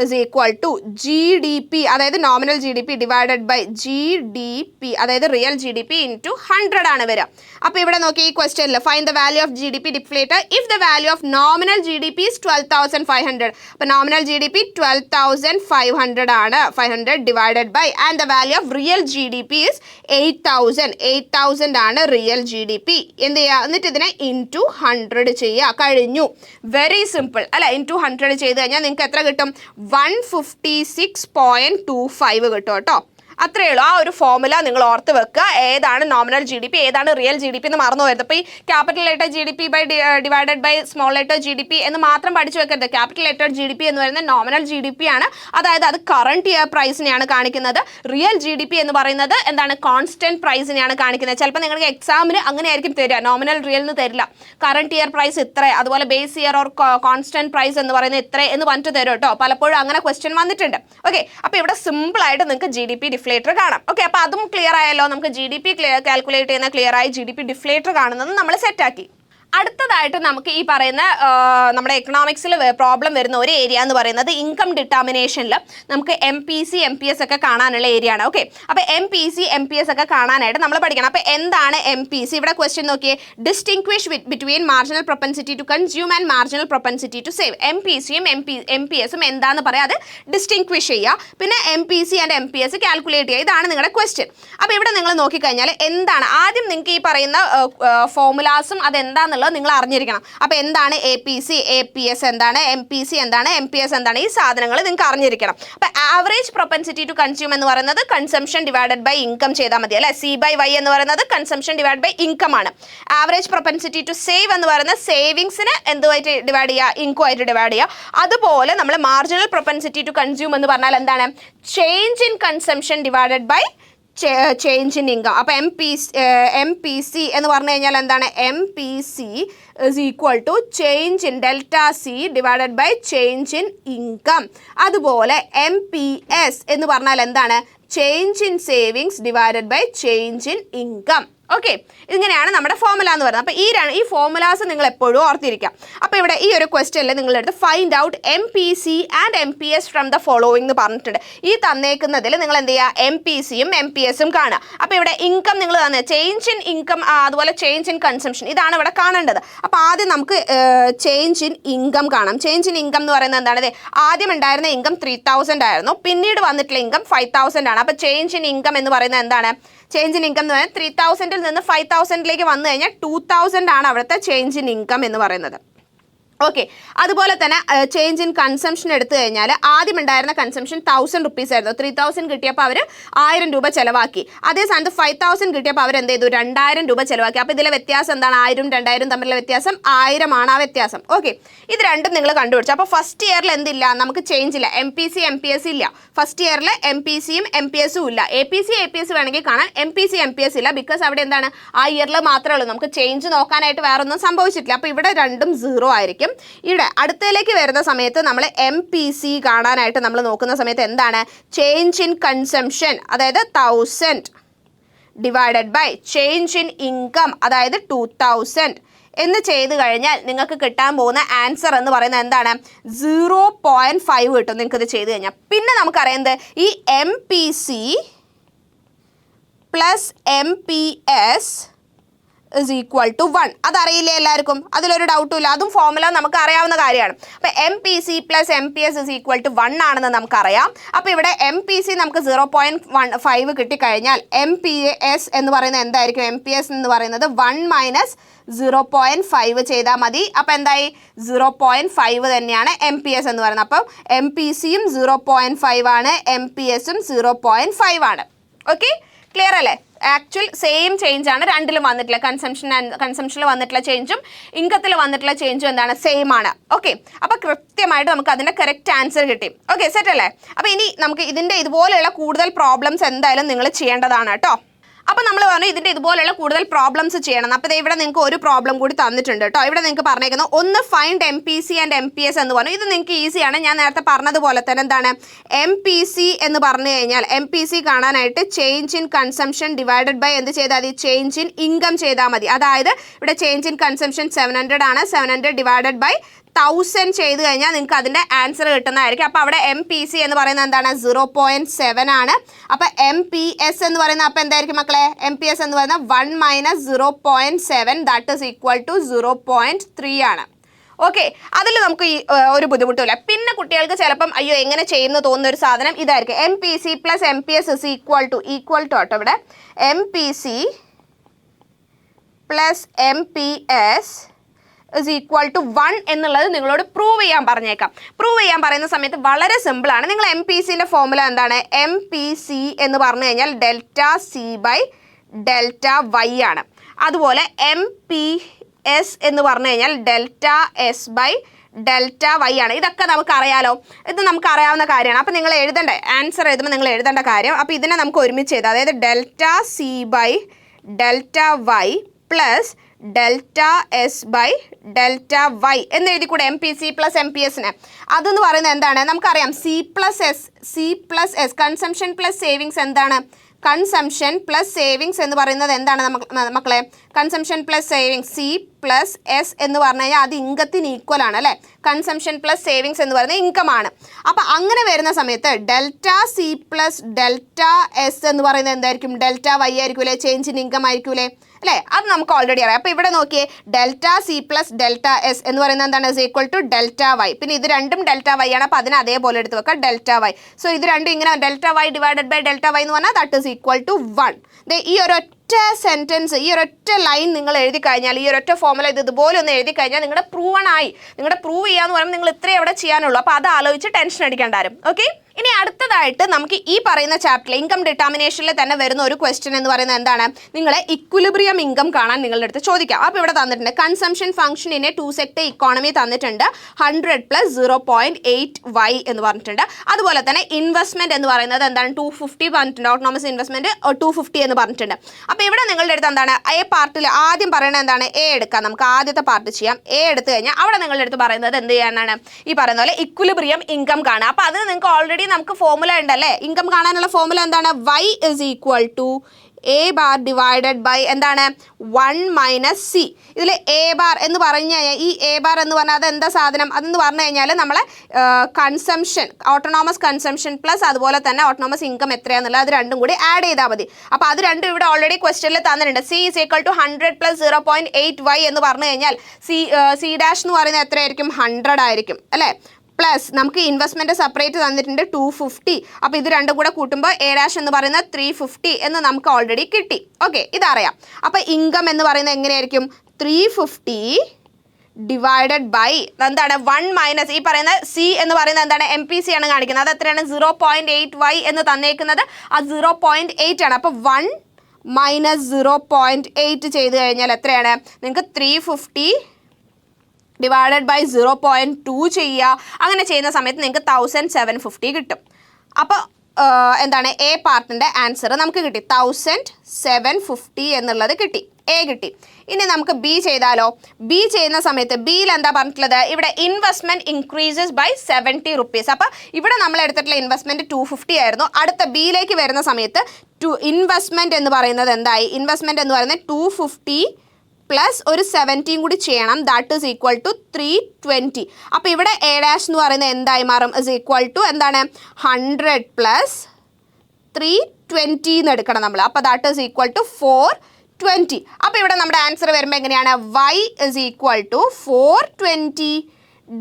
is equal to GDP, അതായത് nominal GDP divided by GDP, അതായത് റിയൽ GDP ഇൻറ്റു 100 ആണ് വരിക. അപ്പോൾ ഇവിടെ നോക്കി ഈ ക്വസ്റ്റ്യനിൽ find the value of GDP deflator if the value of nominal GDP is 12,500. അപ്പോൾ നോമിനൽ GDP 12,500 ആണ്. 500 divided by and the value of real GDP is 8,000 ആണ് റിയൽ GDP. എന്ത് ചെയ്യുക? എന്നിട്ട് ഇതിനെ ഇൻറ്റു 100 ചെയ്യുക. കഴിഞ്ഞു. വെരി സിമ്പിൾ അല്ലേ? ഇൻറ്റു 100 ചെയ്ത് കഴിഞ്ഞാൽ നിങ്ങൾക്ക് എത്ര കിട്ടും? 156.25 കിട്ടും കേട്ടോ. അത്രയേ ഉള്ളൂ. ആ ഒരു ഫോർമുല നിങ്ങൾ ഓർത്ത് വെക്കുക. ഏതാണ് നോമിനൽ GDP, ഏതാണ് റിയൽ GDP എന്ന് മറന്നു പോയത്. അപ്പോൾ ഈ capital letter GDP by divided by small letter GDP എന്ന് മാത്രം പഠിച്ചു വെക്കരുത്. ക്യാപിറ്റൽ ലെറ്റർ GDP എന്ന് പറയുന്നത് നോമിനൽ GDP ആണ്. അതായത് അത് കറണ്ട് ഇയർ പ്രൈസിനെയാണ് കാണിക്കുന്നത്. റിയൽ GDP എന്ന് പറയുന്നത് എന്താണ്? കോൺസ്റ്റന്റ് പ്രൈസിനെയാണ് കാണിക്കുന്നത്. ചിലപ്പോൾ നിങ്ങൾക്ക് എക്സാമിന് അങ്ങനെ ആയിരിക്കും തരിക. നോമിനൽ റിയൽ എന്ന് തരില്ല. കറണ്ട് ഇയർ പ്രൈസ് ഇത്ര, അതുപോലെ base year or constant price എന്ന് പറയുന്നത് ഇത്ര എന്ന് പറഞ്ഞിട്ട് തരും കേട്ടോ. പലപ്പോഴും അങ്ങനെ ക്വസ്റ്റ്യൻ വന്നിട്ടുണ്ട്. ഓക്കെ, അപ്പോൾ ഇവിടെ സിമ്പിൾ ആയിട്ട് നിങ്ങൾക്ക് GDP ഡിഫ്ലേറ്റർ കാണാം. ഓക്കെ, അപ്പോൾ അതും ക്ലിയർ ആയല്ലോ. നമുക്ക് GDP കാൽക്കുലേറ്റ് ചെയ്യുന്ന ക്ലിയർ ആയി. GDP ഡിഫ്ലേറ്റർ കാണുന്നത് നമ്മൾ സെറ്റാക്കി. അടുത്തതായിട്ട് നമുക്ക് ഈ പറയുന്ന നമ്മുടെ എക്കണോമിക്സിൽ പ്രോബ്ലം വരുന്ന ഒരു ഏരിയ എന്ന് പറയുന്നത് ഇൻകം ഡിറ്റർമിനേഷനിൽ നമുക്ക് MPC MPS ഒക്കെ കാണാനുള്ള ഏരിയ ആണ്. ഓക്കെ, അപ്പോൾ MPC MPS ഒക്കെ കാണാനായിട്ട് നമ്മൾ പഠിക്കണം. അപ്പോൾ എന്താണ് MPC? ഇവിടെ ക്വസ്റ്റ്യൻ നോക്കിയേ, distinguish between marginal propensity to consume and marginal propensity to save. MPCയും MPSും എന്താന്ന് പറയാം, അത് ഡിസ്റ്റിങ്ക്വിഷ് ചെയ്യുക. പിന്നെ MPC ആൻഡ് MPS കാൽക്കുലേറ്റ് ചെയ്യുക. ഇതാണ് നിങ്ങളുടെ ക്വസ്റ്റ്യൻ. അപ്പോൾ ഇവിടെ നിങ്ങൾ നോക്കിക്കഴിഞ്ഞാൽ എന്താണ് ആദ്യം നിങ്ങൾക്ക് ഈ പറയുന്ന ഫോർമുലാസും അതെന്താണെന്നുള്ളത് നിങ്ങൾ അറിഞ്ഞിരിക്കണം. അപ്പോൾ എന്താണ് APC, APS എന്താണ്, MPC എന്താണ്, MPS എന്താണ്, ഈ സാധനങ്ങൾ നിങ്ങൾക്ക് അറിഞ്ഞിരിക്കണം. അപ്പോൾ ആവറേജ് പ്രൊപ്പൻസിറ്റി ടു കൺസ്യൂം എന്ന് പറയുന്നത് കൺസംഷൻ ഡിവൈഡഡ് ബൈ ഇൻകം ചെയ്താൽ മതി അല്ലേ. C/Y എന്ന് പറയുന്നത് കൺസംഷൻ ഡിവൈഡ് ബൈ ഇൻകം ആണ്. ആവറേജ് പ്രൊപ്പൻസിറ്റി ടു സേവ് എന്ന് പറയുന്നത് സേവിങ്സിന് എന്തുമായിട്ട് ഡിവൈഡ് ചെയ്യുക, ഇൻകമായിട്ട് ഡിവൈഡ് ചെയ്യുക. അതുപോലെ നമ്മൾ മാർജിനൽ പ്രൊപ്പൻസിറ്റി ടു കൺസ്യൂം എന്ന് പറഞ്ഞാൽ എന്താണ്, change in consumption divided by change in income. അപ്പോൾ MPC എന്ന് പറഞ്ഞു കഴിഞ്ഞാൽ എന്താണ്, MPC is equal to change in delta C divided by change in income. അതുപോലെ MPS എന്ന് പറഞ്ഞാൽ എന്താണ്, change in savings divided by change in income. Okay, ഇങ്ങനെയാണ് നമ്മുടെ ഫോർമുല എന്ന് പറയുന്നത്. അപ്പോൾ ഈ ഫോർമുലാസ് നിങ്ങൾ എപ്പോഴും ഓർത്തിരിക്കാം. അപ്പോൾ ഇവിടെ ഈ ഒരു ക്വസ്റ്റ്യനിൽ നിങ്ങളെടുത്ത് find out MPC and MPS from the following എന്ന് പറഞ്ഞിട്ടുണ്ട്. ഈ തന്നേക്കുന്നതിൽ നിങ്ങൾ എന്ത് ചെയ്യുക, MPCയും MPSും കാണുക. അപ്പോൾ ഇവിടെ ഇൻകം നിങ്ങൾ തന്നെ ചേഞ്ച് ഇൻ ഇൻകം, അതുപോലെ ചേഞ്ച് ഇൻ കൺസംഷൻ, ഇതാണ് ഇവിടെ കാണേണ്ടത്. അപ്പോൾ ആദ്യം നമുക്ക് ചേഞ്ച് ഇൻ ഇൻകം കാണാം. ചേഞ്ച് ഇൻ ഇൻകം എന്ന് പറയുന്നത് എന്താണ്, ആദ്യം ഉണ്ടായിരുന്ന ഇൻകം 3000 ആയിരുന്നു, പിന്നീട് വന്നിട്ടുള്ള ഇൻകം 5000 ആണ്. അപ്പോൾ ചേഞ്ച് ഇൻ ഇൻകം എന്ന് പറയുന്നത് എന്താണ്, ചേഞ്ച് ഇൻ ഇൻകം എന്ന് പറയുന്നത് 3000-ൽ നിന്ന് 5000-ലേക്ക് വന്നു കഴിഞ്ഞാൽ 2000 ആണ് അവിടുത്തെ ചേഞ്ച് ഇൻ ഇൻകം എന്ന് പറയുന്നത്. ഓക്കെ, അതുപോലെ തന്നെ ചേഞ്ച് ഇൻ കൺസംഷൻ എടുത്തു കഴിഞ്ഞാൽ ആദ്യം ഉണ്ടായിരുന്ന കൺസംഷൻ 1000 റുപ്പീസ് ആയിരുന്നു. 3000 കിട്ടിയപ്പോൾ അവർ 1000 രൂപ ചിലവാക്കി. അതേ സ്ഥാനത്ത് 5000 കിട്ടിയപ്പോൾ അവർ എന്ത് ചെയ്തു, 2000 രൂപ ചിലവാക്കി. അപ്പോൾ ഇതിലെ വ്യത്യാസം എന്താണ്, 1000 2000 തമ്മിലുള്ള വ്യത്യാസം 1000 ആണ് ആ വ്യത്യാസം. ഓക്കെ, ഇത് രണ്ടും നിങ്ങൾ കണ്ടുപിടിച്ചു. അപ്പോൾ ഫസ്റ്റ് ഇയറിൽ എന്തില്ല, നമുക്ക് ചേഞ്ച് ഇല്ല, MPC MPS ഇല്ല. ഫസ്റ്റ് ഇയറിൽ MPCയും MPSും ഇല്ല. APC APS വേണമെങ്കിൽ കാണാൻ, MPC MPS ഇല്ല. ബിക്കോസ് അവിടെ എന്താണ്, ആ ഇയറിൽ മാത്രമേ ഉള്ളൂ, നമുക്ക് ചേഞ്ച് നോക്കാനായിട്ട് വേറെ ഒന്നും സംഭവിച്ചിട്ടില്ല. അപ്പോൾ ഇവിടെ രണ്ടും 0 ആയിരിക്കും. ഇവിടെ അടുത്തയിലേക്ക് വരുന്ന സമയത്ത് നമ്മൾ MPC കാണാനായിട്ട് നമ്മൾ നോക്കുന്ന സമയത്ത് എന്താണ്, ചേഞ്ച് ഇൻ കൺസംഷൻ അതായത് 1000 divided by change in income അതായത് 2000 എന്ന് ചെയ്ത് കഴിഞ്ഞാൽ നിങ്ങൾക്ക് കിട്ടാൻ പോകുന്ന ആൻസർ എന്ന് പറയുന്നത് എന്താണ്, 0.5 കിട്ടും നിങ്ങൾക്ക് ഇത് ചെയ്ത് കഴിഞ്ഞാൽ. പിന്നെ നമുക്കറിയുന്നത് ഈ MPC plus MPS is equal to 1. അതറിയില്ലേ എല്ലാവർക്കും, അതിലൊരു ഡൗട്ടും ഇല്ല, അതും ഫോർമുല നമുക്ക് അറിയാവുന്ന കാര്യമാണ്. അപ്പോൾ MPC plus MPS is equal to 1 ആണെന്ന് നമുക്കറിയാം. അപ്പോൾ ഇവിടെ MPC നമുക്ക് 0.5 കിട്ടിക്കഴിഞ്ഞാൽ MPS എന്ന് പറയുന്നത് എന്തായിരിക്കും, MPS എന്ന് പറയുന്നത് 1 മൈനസ് 0.5 ചെയ്താൽ മതി. അപ്പോൾ എന്തായി, 0.5 തന്നെയാണ് MPS എന്ന് പറയുന്നത്. അപ്പം MPCയും 0.5 ആണ്, MPSും 0.5 ആണ്. ഓക്കെ, ക്ലിയർ അല്ലേ? ആക്ച്വൽ സെയിം ചേഞ്ച് ആണ് രണ്ടിലും വന്നിട്ടില്ല. കൺസംഷനിൽ വന്നിട്ടുള്ള ചേഞ്ചും ഇൻകത്തിൽ വന്നിട്ടുള്ള ചേഞ്ചും എന്താണ്, സെയിം ആണ്. ഓക്കെ, അപ്പോൾ കൃത്യമായിട്ട് നമുക്ക് അതിൻ്റെ കറക്റ്റ് ആൻസർ കിട്ടി. ഓക്കെ, സെറ്റ് അല്ലേ? അപ്പോൾ ഇനി നമുക്ക് ഇതിൻ്റെ ഇതുപോലെയുള്ള കൂടുതൽ പ്രോബ്ലംസ് എന്തായാലും നിങ്ങൾ ചെയ്യേണ്ടതാണ് കേട്ടോ. അപ്പോൾ നമ്മൾ പറഞ്ഞു ഇതിൻ്റെ ഇതുപോലെയുള്ള കൂടുതൽ പ്രോബ്ലംസ് ചെയ്യണം. അപ്പോൾ ഇവിടെ നിങ്ങൾക്ക് ഒരു പ്രോബ്ലം കൂടി തന്നിട്ടുണ്ട് കേട്ടോ. ഇവിടെ നിങ്ങൾക്ക് പറഞ്ഞേക്കുന്നത് ഒന്ന് ഫൈൻഡ് MPC ആൻഡ് MPS എന്ന് പറഞ്ഞു. ഇത് നിങ്ങൾക്ക് ഈസിയാണ്. ഞാൻ നേരത്തെ പറഞ്ഞതുപോലെ തന്നെ എന്താണ്, MPC എന്ന് പറഞ്ഞു കഴിഞ്ഞാൽ MPC കാണാനായിട്ട് change in consumption divided by എന്ത് ചെയ്താൽ മതി, ചേഞ്ച് ഇൻ ഇൻകം ചെയ്താൽ മതി. അതായത് ഇവിടെ ചേഞ്ച് ഇൻ കൺസംഷൻ 700 ആണ്, 700 ഡിവൈഡഡ് ബൈ 1000 ചെയ്ത് കഴിഞ്ഞാൽ നിങ്ങൾക്ക് അതിൻ്റെ ആൻസർ കിട്ടുന്നതായിരിക്കും. അപ്പോൾ അവിടെ MPC എന്ന് പറയുന്നത് എന്താണ്, 0.7 ആണ്. അപ്പോൾ MPS എന്ന് പറയുന്നത് അപ്പോൾ എന്തായിരിക്കും മക്കളെ, MPS എന്ന് പറയുന്നത് 1 minus 0.7 that is equal to 0.3 ആണ്. ഓക്കെ, അതിൽ നമുക്ക് ഒരു ബുദ്ധിമുട്ടില്ല. പിന്നെ കുട്ടികൾക്ക് ചിലപ്പം അയ്യോ എങ്ങനെ ചെയ്യുന്നു തോന്നുന്ന ഒരു സാധനം ഇതായിരിക്കും, MPC plus MPS is equal to കേട്ടോ. ഇവിടെ MPC plus MPS is equal to 1 എന്നുള്ളത് നിങ്ങളോട് പ്രൂവ് ചെയ്യാൻ പറഞ്ഞേക്കാം. പ്രൂവ് ചെയ്യാൻ പറയുന്ന സമയത്ത് വളരെ സിമ്പിളാണ്. നിങ്ങൾ MPCൻ്റെ ഫോർമുല എന്താണ്, MPC എന്ന് പറഞ്ഞു കഴിഞ്ഞാൽ delta C by delta Y ആണ്. അതുപോലെ MPS എന്ന് പറഞ്ഞു കഴിഞ്ഞാൽ delta S by delta Y ആണ്. ഇതൊക്കെ നമുക്കറിയാലോ, ഇത് നമുക്കറിയാവുന്ന കാര്യമാണ്. അപ്പോൾ നിങ്ങൾ എഴുതേണ്ട ആൻസർ എഴുതുമ്പോൾ നിങ്ങൾ എഴുതേണ്ട കാര്യം, അപ്പോൾ ഇതിനെ നമുക്ക് ഒരുമിച്ച് എഴുതാം. അതായത് delta C by delta Y plus delta S by delta Y എന്ന് എഴുതിക്കൂടെ MPC പ്ലസ് MPSന്. അതെന്ന് പറയുന്നത് എന്താണ്, നമുക്കറിയാം C plus S consumption plus savings എന്താണ്, കൺസംഷൻ പ്ലസ് സേവിങ്സ് എന്ന് പറയുന്നത് എന്താണ് മക്കളെ? Consumption plus savings C plus S എന്ന് പറഞ്ഞു കഴിഞ്ഞാൽ അത് ഇൻകത്തിന് ഈക്വൽ ആണ് അല്ലേ? കൺസംഷൻ പ്ലസ് സേവിങ്സ് എന്ന് പറയുന്നത് ഇൻകം ആണ്. അപ്പം അങ്ങനെ വരുന്ന സമയത്ത് delta C plus delta S എന്ന് പറയുന്നത് എന്തായിരിക്കും? ഡെൽറ്റ വൈ ആയിരിക്കൂലേ? ചേഞ്ച് ഇൻ ഇൻകം ആയിരിക്കൂലേ അല്ലേ? അത് നമുക്ക് ഓൾറെഡി അറിയാം. അപ്പോൾ ഇവിടെ നോക്കിയേ, delta C plus delta S എന്ന് പറയുന്നത് എന്താണ്? Is equal to delta Y. പിന്നെ ഇത് രണ്ടും ഡെൽറ്റ വൈ ആണ്. അപ്പോൾ അതിനെ അതേപോലെ എടുത്ത് വെക്കാം, ഡെൽറ്റ വൈ. സോ ഇത് രണ്ടും ഇങ്ങനെ delta Y divided by delta Y എന്ന് പറഞ്ഞാൽ ദാറ്റ് ഇസ് ഈക്വൽ ടു 1. ഈ ഒരൊറ്റ സെൻറ്റൻസ്, ഈ ഒരൊറ്റ ലൈൻ നിങ്ങൾ എഴുതി കഴിഞ്ഞാൽ, ഈ ഒരൊറ്റ ഫോർമുല ഇതുപോലെ ഒന്ന് എഴുതി കഴിഞ്ഞാൽ നിങ്ങളുടെ പ്രൂവണായി. നിങ്ങളുടെ പ്രൂവ് ചെയ്യാന്ന് പറയുമ്പോൾ നിങ്ങൾ ഇത്രയും എവിടെ ചെയ്യാനുള്ളൂ. അപ്പോൾ അത് ആലോചിച്ച് ടെൻഷൻ അടിക്കേണ്ട ആരും. ഓക്കെ, ഇനി അടുത്തതായിട്ട് നമുക്ക് ഈ പറയുന്ന ചാപ്റ്ററിൽ ഇൻകം ഡിറ്റർമിനേഷനിൽ തന്നെ വരുന്ന ഒരു ക്വസ്റ്റ്യൻ എന്ന് പറയുന്നത് എന്താണ്? നിങ്ങളെ ഇക്വിലിബ്രിയം ഇൻകം കാണാൻ നിങ്ങളുടെ അടുത്ത് ചോദിക്കാം. അപ്പോൾ ഇവിടെ തന്നിട്ടുണ്ട് കൺസംഷൻ ഫംഗ്ഷനിനെ 2 സെക്ടർ ഇക്കോണമി തന്നിട്ടുണ്ട് 100 പ്ലസ് 0.8y എന്ന് പറഞ്ഞിട്ടുണ്ട്. അതുപോലെ തന്നെ ഇൻവെസ്റ്റ്മെന്റ് എന്ന് പറയുന്നത് എന്താണ്? 250 പറഞ്ഞിട്ടുണ്ട്. ഓട്ടോണമസ് ഇൻവെസ്റ്റ്മെന്റ് 250 എന്ന് പറഞ്ഞിട്ടുണ്ട്. അപ്പോൾ ഇവിടെ നിങ്ങളുടെ അടുത്ത് എന്താണ്? എ പാർട്ടിൽ ആദ്യം പറയുന്നത് എന്താണ്? എ എടുക്കാം. നമുക്ക് ആദ്യത്തെ പാർട്ട് ചെയ്യാം. എ എടുത്തു കഴിഞ്ഞാൽ അവിടെ നിങ്ങളുടെ അടുത്ത് പറയുന്നത് എന്ത് ചെയ്യാനാണ്? ഈ പറയുന്ന പോലെ ഇക്വിലിബ്രിയം ഇൻകം കാണുക. അപ്പോൾ അത് നിങ്ങൾക്ക് ഓൾറെഡി നമുക്ക് ഫോർമുല ഉണ്ടല്ലേ? ഇൻകം കാണാനുള്ള ഫോർമുല എന്താണ്? y is equal to a bar divided by എന്താണ്? 1 minus c. ഇതിൽ a bar എന്ന് പറഞ്ഞു കഴിഞ്ഞാൽ, ഈ a bar എന്ന് പറഞ്ഞാൽ അത് എന്താ സാധനം? അതെന്ന് പറഞ്ഞു കഴിഞ്ഞാൽ നമ്മളെ കൺസംഷൻ, ഓട്ടോണോമസ് കൺസംഷൻ പ്ലസ് അതുപോലെ തന്നെ ഓട്ടോണോമസ് ഇൻകം എത്രയാണെന്നുള്ളത് അത് രണ്ടും കൂടി ആഡ് ചെയ്താൽ മതി. അപ്പോൾ അത് രണ്ടും ഇവിടെ ഓൾറെഡി ക്വസ്റ്റ്യനിൽ തന്നിട്ടുണ്ട്. c is equal to 100 plus 0.8y എന്ന് പറഞ്ഞു കഴിഞ്ഞാൽ c ഡാഷ് എന്ന് പറയുന്നത് എത്രയായിരിക്കും? 100 ആയിരിക്കും അല്ലേ? പ്ലസ് നമുക്ക് ഇൻവെസ്റ്റ്മെന്റ് സെപ്പറേറ്റ് തന്നിട്ടുണ്ട് 250. അപ്പോൾ ഇത് രണ്ടും കൂടെ കൂട്ടുമ്പോൾ എ ഡാഷ് എന്ന് പറയുന്നത് 350 എന്ന് നമുക്ക് ഓൾറെഡി കിട്ടി. ഓക്കെ, ഇതറിയാം. അപ്പോൾ ഇൻകം എന്ന് പറയുന്നത് എങ്ങനെയായിരിക്കും? 350 ഡിവൈഡഡ് ബൈ എന്താണ്? 1 മൈനസ് ഈ പറയുന്ന സി എന്ന് പറയുന്നത് എന്താണ്? MPC ആണ് കാണിക്കുന്നത്. അത് എത്രയാണ്? 0.8y എന്ന് തന്നേക്കുന്നത് ആ 0.8 ആണ്. അപ്പോൾ 1 മൈനസ് 0.8 ചെയ്ത് കഴിഞ്ഞാൽ എത്രയാണ്? നിങ്ങൾക്ക് 350 ഡിവൈഡഡ് ബൈ 0.2 ചെയ്യുക. അങ്ങനെ ചെയ്യുന്ന സമയത്ത് നിങ്ങൾക്ക് 1750 കിട്ടും. അപ്പോൾ എന്താണ്? എ പാർട്ടിൻ്റെ ആൻസർ നമുക്ക് കിട്ടി. 1750 എന്നുള്ളത് കിട്ടി. എ കിട്ടി. ഇനി നമുക്ക് ബി ചെയ്താലോ? ബി ചെയ്യുന്ന സമയത്ത് ബിയിൽ എന്താ പറഞ്ഞിട്ടുള്ളത്? ഇവിടെ ഇൻവെസ്റ്റ്മെന്റ് ഇൻക്രീസസ് ബൈ 70 rupees. അപ്പോൾ ഇവിടെ നമ്മൾ എടുത്തിട്ടുള്ള ഇൻവെസ്റ്റ്മെന്റ് 250 ആയിരുന്നു. അടുത്ത ബിയിലേക്ക് വരുന്ന സമയത്ത് ഇൻവെസ്റ്റ്മെന്റ് എന്ന് പറയുന്നത് എന്തായി? ഇൻവെസ്റ്റ്മെന്റ് എന്ന് പറയുന്നത് 250 പ്ലസ് ഒരു 70 കൂടി ചെയ്യണം. That is equal to 320. അപ്പോൾ ഇവിടെ എ ഡാഷ് എന്ന് പറയുന്നത് എന്തായി മാറും? ഇസ് ഈക്വൽ ടു എന്താണ്? 100 പ്ലസ് 320 എന്ന് എടുക്കണം നമ്മൾ. അപ്പോൾ ദാറ്റ് ഈസ് ഈക്വൽ ടു 420. അപ്പോൾ ഇവിടെ നമ്മുടെ ആൻസർ വരുമ്പോൾ എങ്ങനെയാണ്? y is equal to 420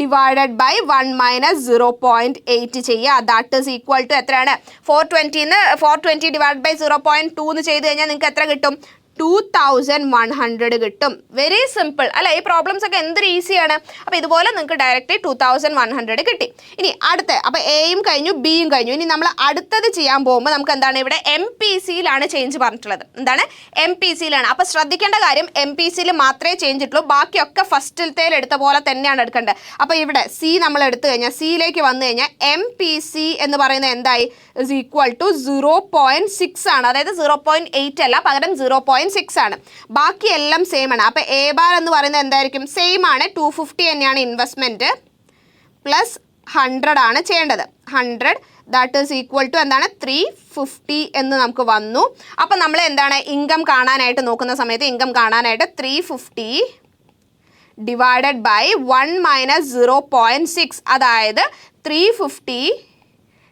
divided by 1 minus 0.8 ചെയ്യുക. ദാറ്റ് ഈസ് ഈക്വൽ ടു എത്രയാണ്? 420 ഡിവൈഡ് ബൈ 0.2 എന്ന് ചെയ്ത് കഴിഞ്ഞാൽ നിങ്ങൾക്ക് എത്ര കിട്ടും? 2100 കിട്ടും. വെരി സിമ്പിൾ അല്ല? ഈ പ്രോബ്ലംസ് ഒക്കെ എന്തൊരു ഈസിയാണ്. അപ്പോൾ ഇതുപോലെ നിങ്ങൾക്ക് ഡയറക്റ്റ് 2100 കിട്ടി. ഇനി അടുത്ത, അപ്പോൾ എയും കഴിഞ്ഞു, ബിയും കഴിഞ്ഞു. ഇനി നമ്മൾ അടുത്തത് ചെയ്യാൻ പോകുമ്പോൾ നമുക്ക് എന്താണ്? ഇവിടെ MPCയിലാണ് ചേഞ്ച് പറഞ്ഞിട്ടുള്ളത്. എന്താണ്? MPCയിലാണ്. അപ്പോൾ ശ്രദ്ധിക്കേണ്ട കാര്യം, MPCയിൽ മാത്രമേ ചേഞ്ച് ഇട്ടുള്ളൂ. ബാക്കിയൊക്കെ ഫസ്റ്റിലത്തേൽ എടുത്ത പോലെ തന്നെയാണ് എടുക്കേണ്ടത്. അപ്പോൾ ഇവിടെ സി നമ്മൾ എടുത്തു കഴിഞ്ഞാൽ, സിയിലേക്ക് വന്നു കഴിഞ്ഞാൽ MPC എന്ന് പറയുന്നത് എന്തായി? ഇസ് ഈക്വൽ ടു 0.6 ആണ്. അതായത് 0.8 അല്ല, പകരം 0.6 ആണ്. ബാക്കി എല്ലാം സെയിം ആണ്. അപ്പോൾ എ ബാർ എന്ന് പറയുന്നത് എന്തായിരിക്കും? സെയിം ആണ്. 250 തന്നെയാണ് ഇൻവെസ്റ്റ്മെന്റ് പ്ലസ് 100 ആണ് ചെയ്യേണ്ടത്. 100 ദാറ്റ് ഈസ് ഈക്വൽ ടു എന്താണ്? 350 എന്ന് നമുക്ക് വന്നു. അപ്പം നമ്മൾ എന്താണ്? ഇൻകം കാണാനായിട്ട് നോക്കുന്ന സമയത്ത് ഇൻകം കാണാനായിട്ട് 350 ഡിവൈഡഡ് ബൈ 1 മൈനസ് 0.6, അതായത് 350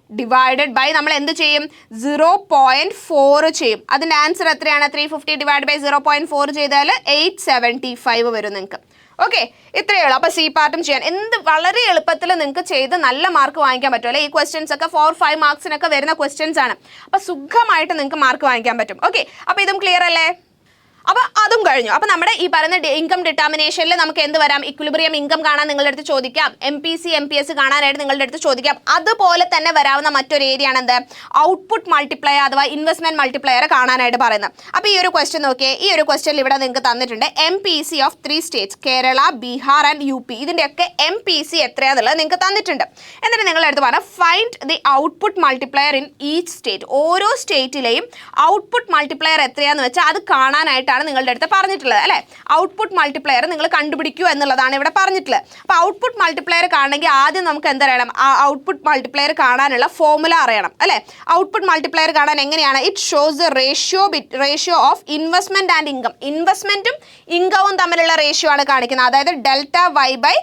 ഡിവൈഡഡ് ബൈ നമ്മൾ എന്ത് ചെയ്യും? 0.4 ചെയ്യും. അതിൻ്റെ ആൻസർ എത്രയാണ്? 350 ഡിവൈഡ് ബൈ 0.4 ചെയ്താൽ 875 വരും നിങ്ങൾക്ക്. ഓക്കെ, ഇത്രയേ ഉള്ളൂ. അപ്പോൾ സി പാർട്ടും ചെയ്യാൻ വളരെ എളുപ്പത്തിൽ നിങ്ങൾക്ക് ചെയ്ത് നല്ല മാർക്ക് വാങ്ങിക്കാൻ പറ്റും അല്ലേ? ഈ ക്വസ്റ്റ്യൻസ് ഒക്കെ 4-5 മാർക്സിനൊക്കെ വരുന്ന ക്വസ്റ്റ്യൻസ് ആണ്. അപ്പോൾ സുഖമായിട്ട് നിങ്ങൾക്ക് മാർക്ക് വാങ്ങിക്കാൻ പറ്റും. ഓക്കെ, അപ്പോൾ ഇതും ക്ലിയർ അല്ലേ? അപ്പോൾ അതും കഴിഞ്ഞു. അപ്പോൾ നമ്മുടെ ഈ പറയുന്ന ഇൻകം ഡിറ്റർമിനേഷനിൽ നമുക്ക് എന്ത് വരാം? ഇക്വിലിബ്രിയം ഇൻകം കാണാൻ നിങ്ങളുടെ അടുത്ത് ചോദിക്കാം. MPC MPS കാണാനായിട്ട് നിങ്ങളുടെ അടുത്ത് ചോദിക്കാം. അതുപോലെ തന്നെ വരാവുന്ന മറ്റൊരു ഏരിയ ആണ് എന്ത്? ഔട്ട്പുട്ട് മൾട്ടിപ്ലയർ അഥവാ ഇൻവെസ്റ്റ്മെന്റ് മൾട്ടിപ്ലയർ കാണാനായിട്ട് പറയുന്നത്. അപ്പോൾ ഈ ഒരു ക്വസ്റ്റ്യൻ നോക്കിയേ. ഈ ഒരു ക്വസ്റ്റ്യൻ ഇവിടെ നിങ്ങൾക്ക് തന്നിട്ടുണ്ട്. MPC of 3 States Kerala, Bihar and UP. ഇതിൻ്റെയൊക്കെ MPC എത്രയാണെന്നുള്ളത് നിങ്ങൾക്ക് തന്നിട്ടുണ്ട്. എന്നിട്ട് നിങ്ങളുടെ അടുത്ത് പറഞ്ഞാൽ find the output multiplier in each state. ഓരോ സ്റ്റേറ്റിലെയും ഔട്ട്പുട്ട് മൾട്ടിപ്ലയർ എത്രയാണെന്ന് വെച്ചാൽ അത് കാണാനായിട്ട് ആയിട്ടാണ് നിങ്ങളുടെ അടുത്ത് പറഞ്ഞിട്ടുള്ളത് അല്ലേ. ഔട്ട്പുട്ട് മൾട്ടിപ്ലയർ നിങ്ങൾ കണ്ടുപിടിക്കൂ എന്നുള്ളതാണ് ഇവിടെ പറഞ്ഞിട്ടുള്ളത്. അപ്പോൾ ഔട്ട്പുട്ട് മൾട്ടിപ്ലയർ കാണണമെങ്കിൽ ആദ്യം നമുക്ക് എന്തറിയണം, ആ ഔട്ട്പുട്ട് മൾട്ടിപ്ലയർ കാണാനുള്ള ഫോർമുല അറിയണം അല്ലേ. ഔട്ട്പുട്ട് മൾട്ടിപ്ലയർ കാണാൻ എങ്ങനെയാണ്, it shows the ratio of investment and income. ഇൻവെസ്റ്റ്മെന്റും ഇൻകവും തമ്മിലുള്ള റേഷ്യോ ആണ് കാണിക്കുന്നത്, അതായത് delta Y by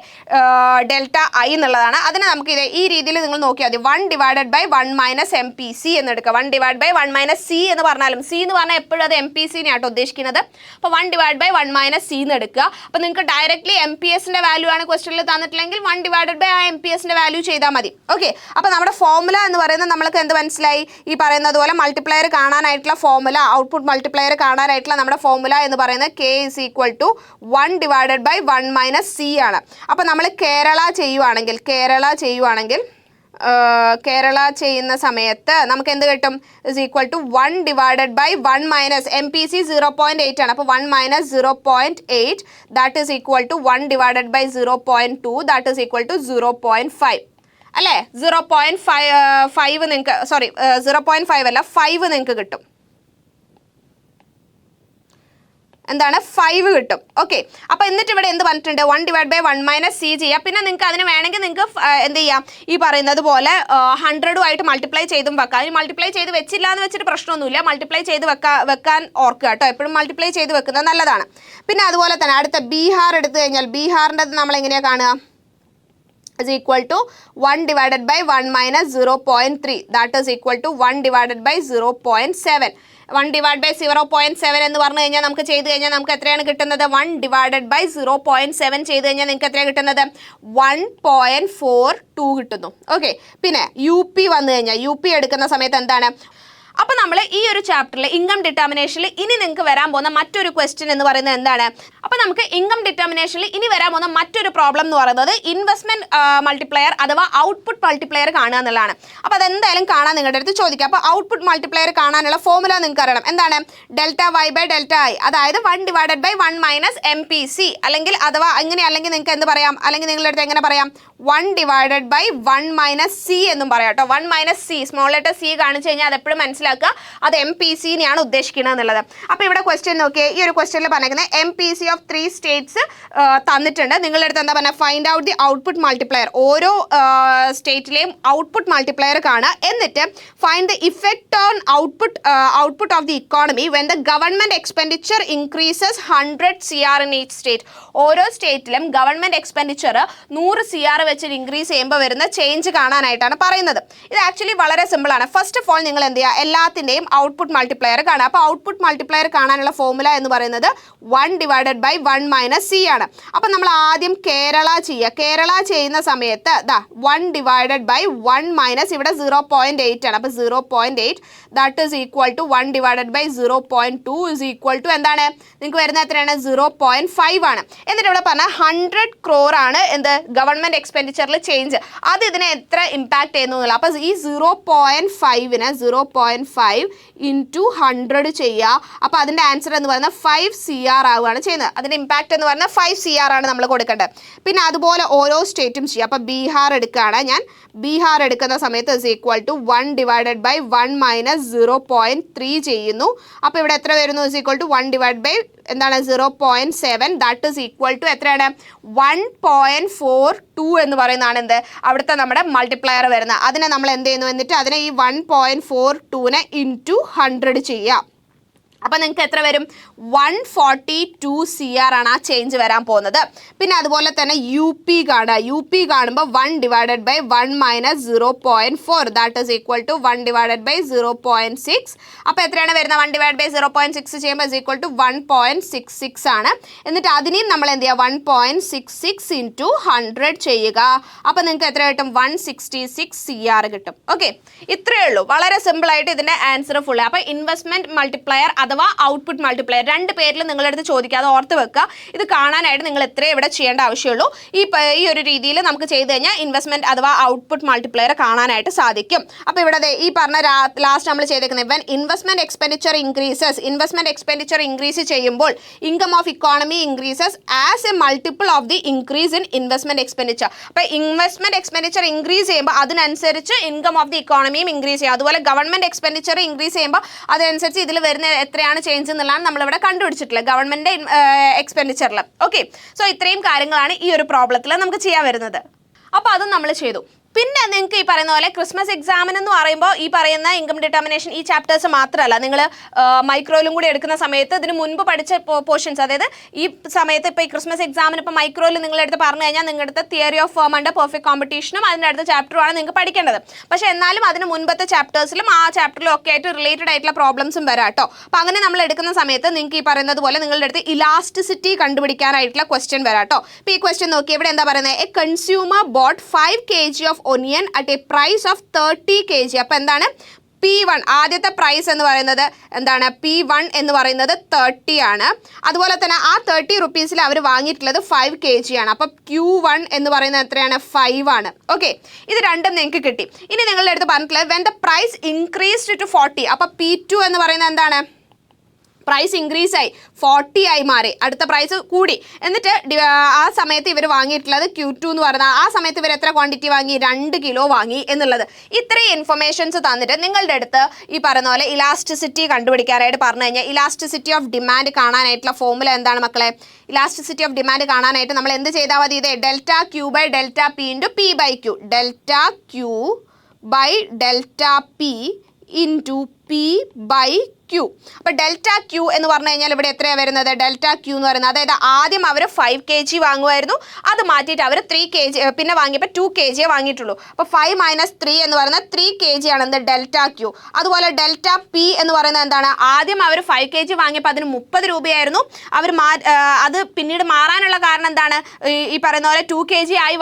delta I എന്നുള്ളതാണ്. അതിനെ നമുക്ക് ഈ രീതിയിൽ നിങ്ങൾ നോക്കിയാൽ മതി. 1 divided by 1 minus M P C എന്ന് എടുക്കുക. 1 ഡിവൈഡ് ബൈ 1 മൈനസ് സി എന്ന് പറഞ്ഞാലും, സി എന്ന് പറഞ്ഞാൽ എപ്പോഴും അത് എം പി സിനെ ആട്ടോ ഉദ്ദേശിക്കുന്നത്. അപ്പോൾ 1 ഡിവൈഡ് ബൈ 1 മൈനസ് സി എന്ന് എടുക്കുക. അപ്പോൾ നിങ്ങൾക്ക് ഡയറക്റ്റ്ലി എം പി എസിന്റെ വാല്യൂ ആണ് ക്വസ്റ്റനിൽ തന്നിട്ടില്ലെങ്കിൽ 1 ഡിവൈഡഡ് ബൈ ആ എം പി എസിന്റെ വാല്യൂ ചെയ്താൽ മതി. ഓക്കെ, അപ്പോൾ നമ്മുടെ ഫോർമുല എന്ന് പറയുന്നത് നമ്മൾക്ക് എന്ത് മനസ്സിലായി, ഈ പറയുന്നത് പോലെ മൾട്ടിപ്ലയർ കാണാനായിട്ടുള്ള ഫോർമുല, ഔട്ട്പുട്ട് മൾട്ടിപ്ലയർ കാണാനായിട്ടുള്ള നമ്മുടെ ഫോർമുല എന്ന് പറയുന്നത് K is equal to 1 divided by 1 minus C ആണ്. അപ്പോൾ നമ്മൾ കേരള ചെയ്യുന്ന സമയത്ത് നമുക്ക് എന്ത് കിട്ടും, is equal to 1 divided by 1 minus M P C 0.8 ആണ്. അപ്പോൾ 1 minus 0.8 that is equal to 1 divided by 0.2 that is equal to 0.5 അല്ലേ. 0.5 നിങ്ങൾക്ക് 0.5 അല്ല 5 നിങ്ങൾക്ക് കിട്ടും. എന്താണ്, 5 കിട്ടും. ഓക്കെ, അപ്പോൾ എന്നിട്ട് ഇവിടെ എന്ത് പറഞ്ഞിട്ടുണ്ട്, 1 ഡിവൈഡ് ബൈ 1 മൈനസ് സി ചെയ്യാം. പിന്നെ നിങ്ങൾക്ക് അതിന് വേണമെങ്കിൽ നിങ്ങൾക്ക് എന്ത് ചെയ്യാം, ഈ പറയുന്നത് പോലെ 100 മൾട്ടിപ്ലൈ ചെയ്തും വെക്കാം. അതിന് മൾട്ടിപ്ലൈ ചെയ്ത് വെച്ചില്ല എന്ന് വെച്ചിട്ട് പ്രശ്നമൊന്നുമില്ല, മൾട്ടിപ്ലൈ ചെയ്ത് വെക്കാൻ ഓർക്കുക കേട്ടോ, എപ്പോഴും മൾട്ടിപ്ലൈ ചെയ്ത് വെക്കുന്നത് നല്ലതാണ്. പിന്നെ അതുപോലെ തന്നെ അടുത്ത ബീഹാർ എടുത്തു കഴിഞ്ഞാൽ, ബീഹാറിൻ്റെ നമ്മൾ എങ്ങനെയാണ് കാണുക, is equal to 1 divided by 1 minus 0.3 that is equal to 1 divided by 0.7. 1 divided by 0.7 എന്ന് പറഞ്ഞു കഴിഞ്ഞാൽ നമുക്ക് ചെയ്ത് കഴിഞ്ഞാൽ നമുക്ക് എത്രയാണ് കിട്ടുന്നത്, 1 divided by 0.7 ചെയ്ത് കഴിഞ്ഞാൽ നിങ്ങൾക്ക് എത്രയാണ് കിട്ടുന്നത്, 1.42 കിട്ടുന്നു. ഓക്കെ, പിന്നെ യു പി വന്നു കഴിഞ്ഞാൽ, യു പി എടുക്കുന്ന സമയത്ത് എന്താണ്, അപ്പോൾ നമ്മൾ ഈ ഒരു ചാപ്റ്ററിൽ ഇൻകം ഡിറ്റർമിനേഷനിൽ ഇനി നിങ്ങൾക്ക് വരാൻ പോകുന്ന മറ്റൊരു ക്വസ്റ്റ്യൻ എന്ന് പറയുന്നത് എന്താണ്, അപ്പോൾ നമുക്ക് ഇൻകം ഡിറ്റർമിനേഷനിൽ ഇനി വരാൻ പോകുന്ന മറ്റൊരു പ്രോബ്ലം എന്ന് പറയുന്നത് ഇൻവെസ്റ്റ്മെന്റ് മൾട്ടിപ്ലയർ അഥവാ ഔട്ട്പുട്ട് മൾട്ടിപ്ലയർ കാണുക എന്നുള്ളതാണ്. അപ്പോൾ അതെന്തായാലും കാണാൻ നിങ്ങളുടെ അടുത്ത് ചോദിക്കുക. അപ്പോൾ ഔട്ട്പുട്ട് മൾട്ടിപ്ലയർ കാണാനുള്ള ഫോർമുല നിങ്ങൾക്ക് അറിയണം. എന്താണ്, delta Y by delta I, അതായത് 1 divided by 1 minus M P C, അല്ലെങ്കിൽ അഥവാ അങ്ങനെ, അല്ലെങ്കിൽ നിങ്ങൾക്ക് എന്ത് പറയാം, അല്ലെങ്കിൽ നിങ്ങളുടെ അടുത്ത് എങ്ങനെ പറയാം, 1 ഡിവൈഡഡ് ബൈ 1 മൈനസ് സി എന്നും പറയാം കേട്ടോ. 1 minus C, small letter C കാണിച്ചു കഴിഞ്ഞാൽ അത് എപ്പോഴും മനസ്സിലാക്കുക അത് എം പി സിനെയാണ് ഉദ്ദേശിക്കുന്നത് എന്നുള്ളത്. അപ്പോൾ ഇവിടെ ക്വസ്റ്റ്യൻ നോക്കിയേ, ഈ ഒരു ക്വസ്റ്റ്യനിൽ പറഞ്ഞിരിക്കുന്നത് M P C of 3 States തന്നിട്ടുണ്ട്. നിങ്ങളുടെ അടുത്ത് എന്താ പറഞ്ഞാൽ, find out the output multiplier, ഓരോ സ്റ്റേറ്റിലെയും ഔട്ട്പുട്ട് മൾട്ടിപ്ലയർ കാണുക, എന്നിട്ട് find the effect on output of the economy when the government expenditure increases 100 CR in each state. ഓരോ സ്റ്റേറ്റിലും ഗവൺമെന്റ് എക്സ്പെൻഡിച്ചർ 100 CR വെച്ച് ഇൻക്രീസ് ചെയ്യുമ്പോൾ വരുന്ന ചേഞ്ച് കാണാനായിട്ടാണ് പറയുന്നത്. ഇത് ആക്ച്വലി വളരെ സിമ്പിൾ ആണ്. ഫസ്റ്റ് ഓഫ് ഓൾ നിങ്ങൾ എന്ത് ചെയ്യുക, എല്ലാത്തിൻ്റെയും ഔട്ട്പുട്ട് മൾട്ടിപ്ലയർ കാണുക. അപ്പോൾ ഔട്ട്പുട്ട് മൾട്ടിപ്ലയർ കാണാനുള്ള ഫോർമുല എന്ന് പറയുന്നത് 1 ഡിവൈഡഡ് ബൈ 1 മൈനസ് സി ആണ്. അപ്പോൾ നമ്മൾ ആദ്യം കേരള ചെയ്യുക. കേരള ചെയ്യുന്ന സമയത്ത് 1 ഡിവൈഡഡ് ബൈ 1 മൈനസ് ഇവിടെ 0.8 ആണ്. അപ്പോൾ 0.8 that is equal to 1 divided by 0.2 is equal to എന്താണ്, നിങ്ങൾക്ക് വരുന്നത് എത്രയാണ്, 0.5 ആണ്. എന്നിട്ട് ഇവിടെ പറഞ്ഞാൽ 100 crore ആണ് എന്ത് ഗവൺമെന്റ് എക്സ്പെൻഡിച്ചറിൽ ചേഞ്ച്, അത് ഇതിനെ എത്ര ഇമ്പാക്ട് ചെയ്യുന്നു എന്നുള്ള. അപ്പോൾ ഈ 0.5നെ 0.5 ഇൻറ്റു 100 ചെയ്യുക. അപ്പോൾ അതിൻ്റെ ആൻസർ എന്ന് പറയുന്നത് 5 CR ആവുകയാണ് ചെയ്യുന്നത്. അതിൻ്റെ ഇമ്പാക്റ്റ് എന്ന് പറഞ്ഞാൽ 5 CR ആണ് നമ്മൾ കൊടുക്കേണ്ടത്. പിന്നെ അതുപോലെ ഓരോ സ്റ്റേറ്റും ചെയ്യുക. അപ്പോൾ ബീഹാർ എടുക്കുകയാണ് ഞാൻ, ബീഹാർ എടുക്കുന്ന സമയത്ത് is equal to 1 divided by 1 minus 0.3 ചെയ്യുന്നു. അപ്പോൾ ഇവിടെ എത്ര വരുന്നു, is equal to 1 divide by എന്താണ് 0.7 ദാറ്റ് ഈസ് ഈക്വൽ ടു എത്രയാണ്, 1.42 എന്ന് പറയുന്നതാണ് എന്ത് അവിടുത്തെ നമ്മുടെ മൾട്ടിപ്ലയർ വരുന്നത്. അതിനെ നമ്മൾ എന്ത് ചെയ്യുന്നു, എന്നിട്ട് അതിനെ ഈ 1.42നെ ഇൻറ്റു 100 ചെയ്യാം. അപ്പോൾ നിങ്ങൾക്ക് എത്ര വരും, 142 CR ആണ് ആ ചേഞ്ച് വരാൻ പോകുന്നത്. പിന്നെ അതുപോലെ തന്നെ യു പി കാണുക. യു പി കാണുമ്പോൾ 1 divided by 1 minus 0.4 that is equal to 1 divided by 0.6. അപ്പോൾ എത്രയാണ് വരുന്നത്, 1 ഡിവൈഡ് ബൈ 0.6 ചെയ്യുമ്പോൾ ഇസ് ഈക്വൽ ടു 1.66 ആണ്. എന്നിട്ട് അതിനെയും നമ്മൾ എന്ത് ചെയ്യുക, 1.66 ഇൻറ്റു 100 ചെയ്യുക. അപ്പോൾ നിങ്ങൾക്ക് എത്ര കിട്ടും, 166 CR കിട്ടും. ഓക്കെ, ഇത്രയേ ഉള്ളൂ, വളരെ സിമ്പിളായിട്ട് ഇതിൻ്റെ ആൻസർ ഫുൾ. അപ്പോൾ ഇൻവെസ്റ്റ്മെൻറ്റ് മൾട്ടിപ്ലയർ അഥവാ ഔട്ട്പുട്ട് മൾട്ടിപ്ലയർ, രണ്ട് പേരിൽ നിങ്ങളുടെ അടുത്ത് ചോദിക്കാതെ ഓർത്ത് വെക്കുക. ഇത് കാണാനായിട്ട് നിങ്ങൾ എത്രയും ഇവിടെ ചെയ്യേണ്ട ആവശ്യമുള്ളൂ. ഈ ഒരു രീതിയിൽ നമുക്ക് ചെയ്ത് കഴിഞ്ഞാൽ ഇൻവെസ്റ്റ്മെന്റ് അഥവാ ഔട്ട്പുട്ട് മൾട്ടിപ്ലയർ കാണാനായിട്ട് സാധിക്കും. അപ്പോൾ ഇവിടെ ഈ പറഞ്ഞ ലാസ്റ്റ് നമ്മൾ ചെയ്തേക്കുന്നത് when investment expenditure increases, investment expenditure increase ചെയ്യുമ്പോൾ income of economy increases as a multiple of the increase in investment expenditure. അപ്പോൾ ഇൻവെസ്റ്റ്മെന്റ് എക്സ്പെൻഡിച്ചർ ഇൻക്രീസ് ചെയ്യുമ്പോൾ അതിനനുസരിച്ച് ഇൻകം ഓഫ് ദി ഇക്കോണമിയും ഇൻക്രീസ് ചെയ്യും. അതുപോലെ ഗവൺമെന്റ് എക്സ്പെൻഡിച്ചർ ഇൻക്രീസ് ചെയ്യുമ്പോൾ അതിനനുസരിച്ച് ഇതിൽ വരുന്ന എത്ര എത്രയാണ് ചേഞ്ച് എന്നുള്ളതാണ് നമ്മളിവിടെ കണ്ടുപിടിച്ചിട്ടുള്ളത് ഗവൺമെന്റ് എക്സ്പെൻഡിച്ചറിൽ. ഓക്കെ, സോ ഇത്രയും കാര്യങ്ങളാണ് ഈ ഒരു പ്രോബ്ലത്തിൽ നമുക്ക് ചെയ്യാൻ വരുന്നത്. അപ്പോൾ അതും നമ്മൾ ചെയ്തു. പിന്നെ നിങ്ങൾക്ക് ഈ പറയുന്ന പോലെ ക്രിസ്മസ് എക്സാമിന് എന്ന് പറയുമ്പോൾ ഈ പറയുന്ന ഇൻകം ഡിറ്റർമിനേഷൻ ഈ ചാപ്റ്റേഴ്സ് മാത്രമല്ല, നിങ്ങൾ മൈക്രോയിലും കൂടി എടുക്കുന്ന സമയത്ത് ഇതിന് മുൻപ് പഠിച്ച പോർഷൻസ്, അതായത് ഈ സമയത്ത് ഇപ്പോൾ ഈ ക്രിസ്മസ് എക്സാമിന് ഇപ്പോൾ മൈക്രോയിൽ നിങ്ങളെടുത്ത് പറഞ്ഞു കഴിഞ്ഞാൽ നിങ്ങളുടെ theory of firm and perfect കോമ്പറ്റീഷനും അതിൻ്റെ അടുത്ത ചാപ്റ്ററുമാണ് നിങ്ങൾക്ക് പഠിക്കേണ്ടത്. പക്ഷേ എന്നാലും അതിന് മുൻപത്തെ ചാപ്റ്റേഴ്സിലും ആ ചാപ്റ്ററിലും ഒക്കെ ആയിട്ട് റിലേറ്റഡ് ആയിട്ടുള്ള പ്രോബ്ലംസും വരാം കേട്ടോ. അപ്പോൾ അങ്ങനെ നമ്മൾ എടുക്കുന്ന സമയത്ത് നിങ്ങൾക്ക് ഈ പറയുന്നത് പോലെ നിങ്ങളുടെ അടുത്ത് ഇലാസ്റ്റിസിറ്റി കണ്ടുപിടിക്കാനായിട്ടുള്ള ക്വസ്റ്റ്യൻ വരാം കേട്ടോ. ഇപ്പോൾ ഈ ക്വസ്റ്റ്യൻ നോക്കി ഇവിടെ എന്താ പറയുന്നത്, a consumer bought 5 kg of onion at a price of 30 kg. അപ്പോൾ എന്താണ് P1 ആദ്യത്തെ പ്രൈസ് എന്ന് പറയുന്നത് എന്താണ്, P1 എന്ന് പറയുന്നത് 30 ആണ്. അതുപോലെ തന്നെ ആ 30 റുപ്പീസിൽ അവർ വാങ്ങിയിട്ടുള്ളത് 5 kg ആണ്. അപ്പോൾ Q1 എന്ന് പറയുന്നത് എത്രയാണ്, 5 ആണ്. ഓക്കെ, ഇത് രണ്ടും നിങ്ങൾക്ക് കിട്ടി. ഇനി നിങ്ങളുടെ അടുത്ത് പറഞ്ഞിട്ടുള്ളത് when the price increased to 40. അപ്പോൾ P2 എന്ന് പറയുന്നത് എന്താണ്, പ്രൈസ് ഇൻക്രീസ് ആയി 40 ആയി മാറി, അടുത്ത പ്രൈസ് കൂടി. എന്നിട്ട് ആ സമയത്ത് ഇവർ വാങ്ങിയിട്ടുള്ളത് Q2 എന്ന് പറഞ്ഞാൽ ആ സമയത്ത് ഇവർ എത്ര ക്വാണ്ടിറ്റി വാങ്ങി, 2 കിലോ വാങ്ങി എന്നുള്ളത്. ഇത്രയും ഇൻഫർമേഷൻസ് തന്നിട്ട് നിങ്ങളുടെ അടുത്ത് ഈ പറയുന്ന പോലെ ഇലാസ്റ്റിസിറ്റി കണ്ടുപിടിക്കാനായിട്ട് പറഞ്ഞു കഴിഞ്ഞാൽ ഇലാസ്റ്റിസിറ്റി ഓഫ് ഡിമാൻഡ് കാണാനായിട്ടുള്ള ഫോർമുല എന്താണ് മക്കളെ, ഇലാസ്റ്റിസിറ്റി ഓഫ് ഡിമാൻഡ് കാണാനായിട്ട് നമ്മൾ എന്ത് ചെയ്താൽ മതി, ഇത് delta Q by delta P into P by Q, delta Q by delta P into P by Q. അപ്പോൾ ഡെൽറ്റ ക്യൂ എന്ന് പറഞ്ഞു കഴിഞ്ഞാൽ ഇവിടെ എത്രയാണ് വരുന്നത്, ഡെൽറ്റ ക്യൂ എന്ന് പറയുന്നത് അതായത് ആദ്യം അവർ 5 kg വാങ്ങുമായിരുന്നു, അത് മാറ്റിയിട്ട് അവർ 3 kg പിന്നെ വാങ്ങിയപ്പോൾ 2 kg വാങ്ങിയിട്ടുള്ളൂ. അപ്പോൾ 5 - 3 എന്ന് പറയുന്നത് 3 kg ആണ് എന്ത്, ഡെൽറ്റ ക്യൂ. അതുപോലെ ഡെൽറ്റ പി എന്ന് പറയുന്നത് എന്താണ്, ആദ്യം അവർ 5 kg വാങ്ങിയപ്പോൾ അതിന് 30 രൂപയായിരുന്നു. അവർ അത് പിന്നീട് മാറാനുള്ള കാരണം എന്താണ്, ഈ പറയുന്ന പോലെ 2 kg ആയി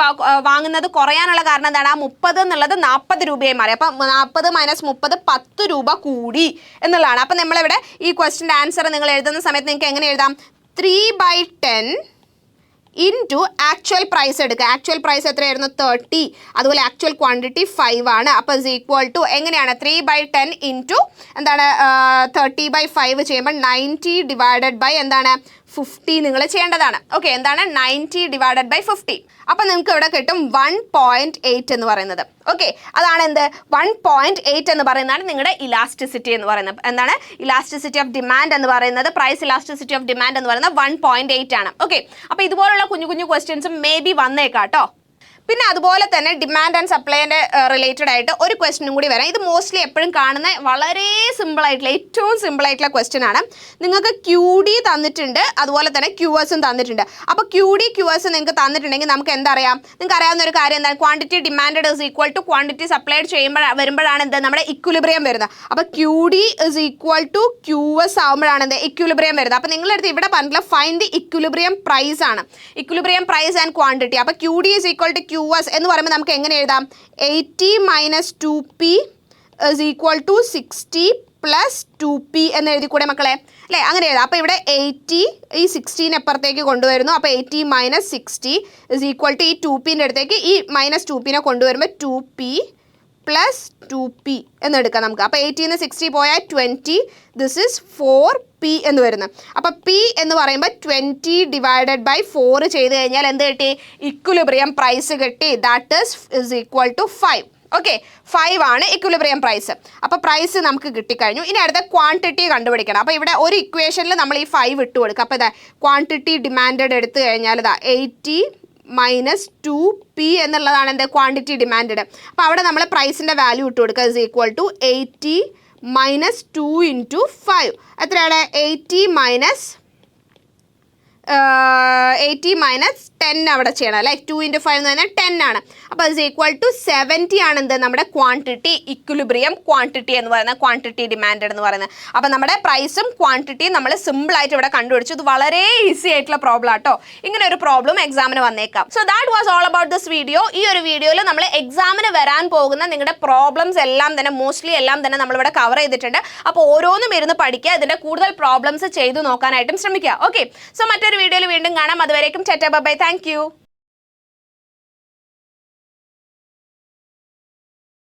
വാങ്ങുന്നത് കുറയാനുള്ള കാരണം എന്താണ്, ആ 30 എന്നുള്ളത് 40 രൂപയായി മാറി. അപ്പം 40 - 30 10 രൂപ കൂടി എന്നുള്ളതാണ്. അപ്പം നമ്മളിവിടെ ഈ ക്വസ്റ്റിൻ്റെ ആൻസർ നിങ്ങൾ എഴുതുന്ന സമയത്ത് നിങ്ങൾക്ക് എങ്ങനെ എഴുതാം, 3/10 ഇൻറ്റു ആക്ച്വൽ പ്രൈസ് എടുക്കുക. ആക്ച്വൽ പ്രൈസ് എത്രയായിരുന്നു, 30. അതുപോലെ ആക്ച്വൽ ക്വാണ്ടിറ്റി 5 ആണ്. അപ്പോൾ ഇസ് ഈക്വൽ ടു എങ്ങനെയാണ്, 3/10 ഇൻറ്റു എന്താണ് 30/5 ചെയ്യുമ്പോൾ 90 ഡിവൈഡഡ് ബൈ എന്താണ് 50 നിങ്ങൾ ചെയ്യേണ്ടതാണ്. ഓക്കെ, എന്താണ് 90 ഡിവൈഡഡ് ബൈ 50. അപ്പം നിങ്ങൾക്ക് ഇവിടെ കിട്ടും 1.8 എന്ന് പറയുന്നത്. ഓക്കെ, അതാണ് എന്ത് 1.8 എന്ന് പറയുന്നതാണ് നിങ്ങളുടെ ഇലാസ്റ്റിസിറ്റി എന്ന് പറയുന്നത്. എന്താണ് ഇലാസ്റ്റിസിറ്റി ഓഫ് ഡിമാൻഡ് എന്ന് പറയുന്നത്, പ്രൈസ് ഇലാസ്റ്റിസിറ്റി ഓഫ് ഡിമാൻഡ് എന്ന് പറയുന്നത് 1.8 ആണ്. ഓക്കെ, അപ്പോൾ ഇതുപോലുള്ള കുഞ്ഞു കുഞ്ഞു ക്വസ്റ്റ്യൻസും മേ ബി വന്നേക്കാം കേട്ടോ. പിന്നെ അതുപോലെ തന്നെ ഡിമാൻഡ് ആൻഡ് സപ്ലൈൻ്റെ റിലേറ്റഡ് ആയിട്ട് ഒരു ക്വസ്റ്റ്യനും കൂടി വരാം. ഇത് മോസ്റ്റ്ലി എപ്പോഴും കാണുന്ന വളരെ സിമ്പിളായിട്ടുള്ള ഏറ്റവും സിമ്പിളായിട്ടുള്ള ക്വസ്റ്റ്യൻ ആണ്. നിങ്ങൾക്ക് QD തന്നിട്ടുണ്ട്, അതുപോലെ തന്നെ QSും തന്നിട്ടുണ്ട്. അപ്പോൾ QD QS നിങ്ങൾക്ക് തന്നിട്ടുണ്ടെങ്കിൽ നമുക്ക് എന്തറിയാം, നിങ്ങൾക്ക് അറിയാവുന്ന ഒരു കാര്യം എന്താണ്, quantity demand is equal to quantity supplied വരുമ്പോഴാണ് എന്ത് നമ്മുടെ ഇക്വിലിബ്രിയം വരുന്നത്. അപ്പോൾ QD is equal to QS ആകുമ്പോഴാണ് എന്ത് ഇക്വിലിബ്രിയം വരുന്നത്. അപ്പോൾ നിങ്ങളടുത്ത് ഇവിടെ പറഞ്ഞിട്ടുള്ള ഫൈൻഡ് ദി ഇക്വിലിബ്രിയം പ്രൈസ് ആണ്, ഇക്വിലിബ്രിയം പ്രൈസ് ആൻഡ് ക്വാണ്ടിറ്റി. അപ്പോൾ QD is equal to QS എന്ന് പറയുമ്പോൾ നമുക്ക് എങ്ങനെ എഴുതാം, 80 - 2P is equal to 60 + 2P എന്ന് എഴുതി കൂടെ മക്കളെ, അല്ലേ? അങ്ങനെ എഴുതാം. അപ്പോൾ ഇവിടെ 80 ഈ 16 എപ്പുറത്തേക്ക് കൊണ്ടുവരുന്നു. അപ്പോൾ 80 - 60 ഇസ് ഈക്വൽ ടു ഈ 2Pൻ്റെ അടുത്തേക്ക് ഈ -2Pനെ കൊണ്ടുവരുമ്പോൾ 2P + 2P എന്നെടുക്കാം നമുക്ക്. അപ്പോൾ 80 - 60 പോയാൽ 20, ദിസ് ഇസ് 4P എന്ന് വരുന്നത്. അപ്പോൾ P എന്ന് പറയുമ്പോൾ 20 ഡിവൈഡഡ് ബൈ 4 ചെയ്ത് കഴിഞ്ഞാൽ എന്ത് കിട്ടി, ഇക്വിലിബ്രിയം പ്രൈസ് കിട്ടി. That is equal to 5. Okay, 5 ആണ് ഇക്വിലിബ്രിയം പ്രൈസ്. അപ്പോൾ പ്രൈസ് നമുക്ക് കിട്ടിക്കഴിഞ്ഞു. ഇനി അടുത്ത ക്വാണ്ടിറ്റി കണ്ടുപിടിക്കണം. അപ്പോൾ ഇവിടെ ഒരു ഇക്വേഷനിൽ നമ്മൾ ഈ 5 ഇട്ട് കൊടുക്കുക. അപ്പോൾ ഇതാ ക്വാണ്ടിറ്റി ഡിമാൻഡ് എടുത്തു കഴിഞ്ഞാൽ ഇതാ 80 - 2P എന്നുള്ളതാണ് എൻ്റെ ക്വാണ്ടിറ്റി ഡിമാൻഡ്. അപ്പോൾ അവിടെ നമ്മൾ പ്രൈസിൻ്റെ വാല്യൂ ഇട്ട് കൊടുക്കുക. ഇസ് ഈക്വൽ ടു 80 - 2 × 5 എത്രയാണ്, 80 - 10 അവിടെ ചെയ്യണം അല്ലേ. 2 × 5 എന്ന് പറഞ്ഞാൽ 10 ആണ്. അപ്പോൾ ഇസ് ഈക്വൽ ടു 70 ആണ് എന്ത് നമ്മുടെ ക്വാണ്ടിറ്റി ഇക്വിലിബ്രിയം ക്വാണ്ടിറ്റി എന്ന് പറയുന്നത്, ക്വാണ്ടിറ്റി ഡിമാൻഡ് എന്ന് പറയുന്നത്. അപ്പോൾ നമ്മുടെ പ്രൈസും ക്വാണ്ടിറ്റിയും നമ്മൾ സിമ്പിളായിട്ട് ഇവിടെ കണ്ടുപിടിച്ചു. ഇത് വളരെ ഈസി ആയിട്ടുള്ള പ്രോബ്ലം ആട്ടോ. ഇങ്ങനെ ഒരു പ്രോബ്ലം എക്സാമിന് വന്നേക്കാം. So that was all about this video. ഈ ഒരു വീഡിയോയിൽ നമ്മൾ എക്സാമിന് വരാൻ പോകുന്ന നിങ്ങളുടെ പ്രോബ്ലംസ് എല്ലാം തന്നെ മോസ്റ്റ്ലി എല്ലാം തന്നെ നമ്മളിവിടെ കവർ ചെയ്തിട്ടുണ്ട്. അപ്പോൾ ഓരോന്നും ഇരുന്ന് പഠിക്കുക, ഇതിൻ്റെ കൂടുതൽ പ്രോബ്ലംസ് ചെയ്തു നോക്കാനായിട്ടും ശ്രമിക്കുക. ഓക്കെ, സോ മറ്റൊരു വീഡിയോയിൽ വീണ്ടും കാണാം. അതുവരേക്കും tata bye bye, thank you.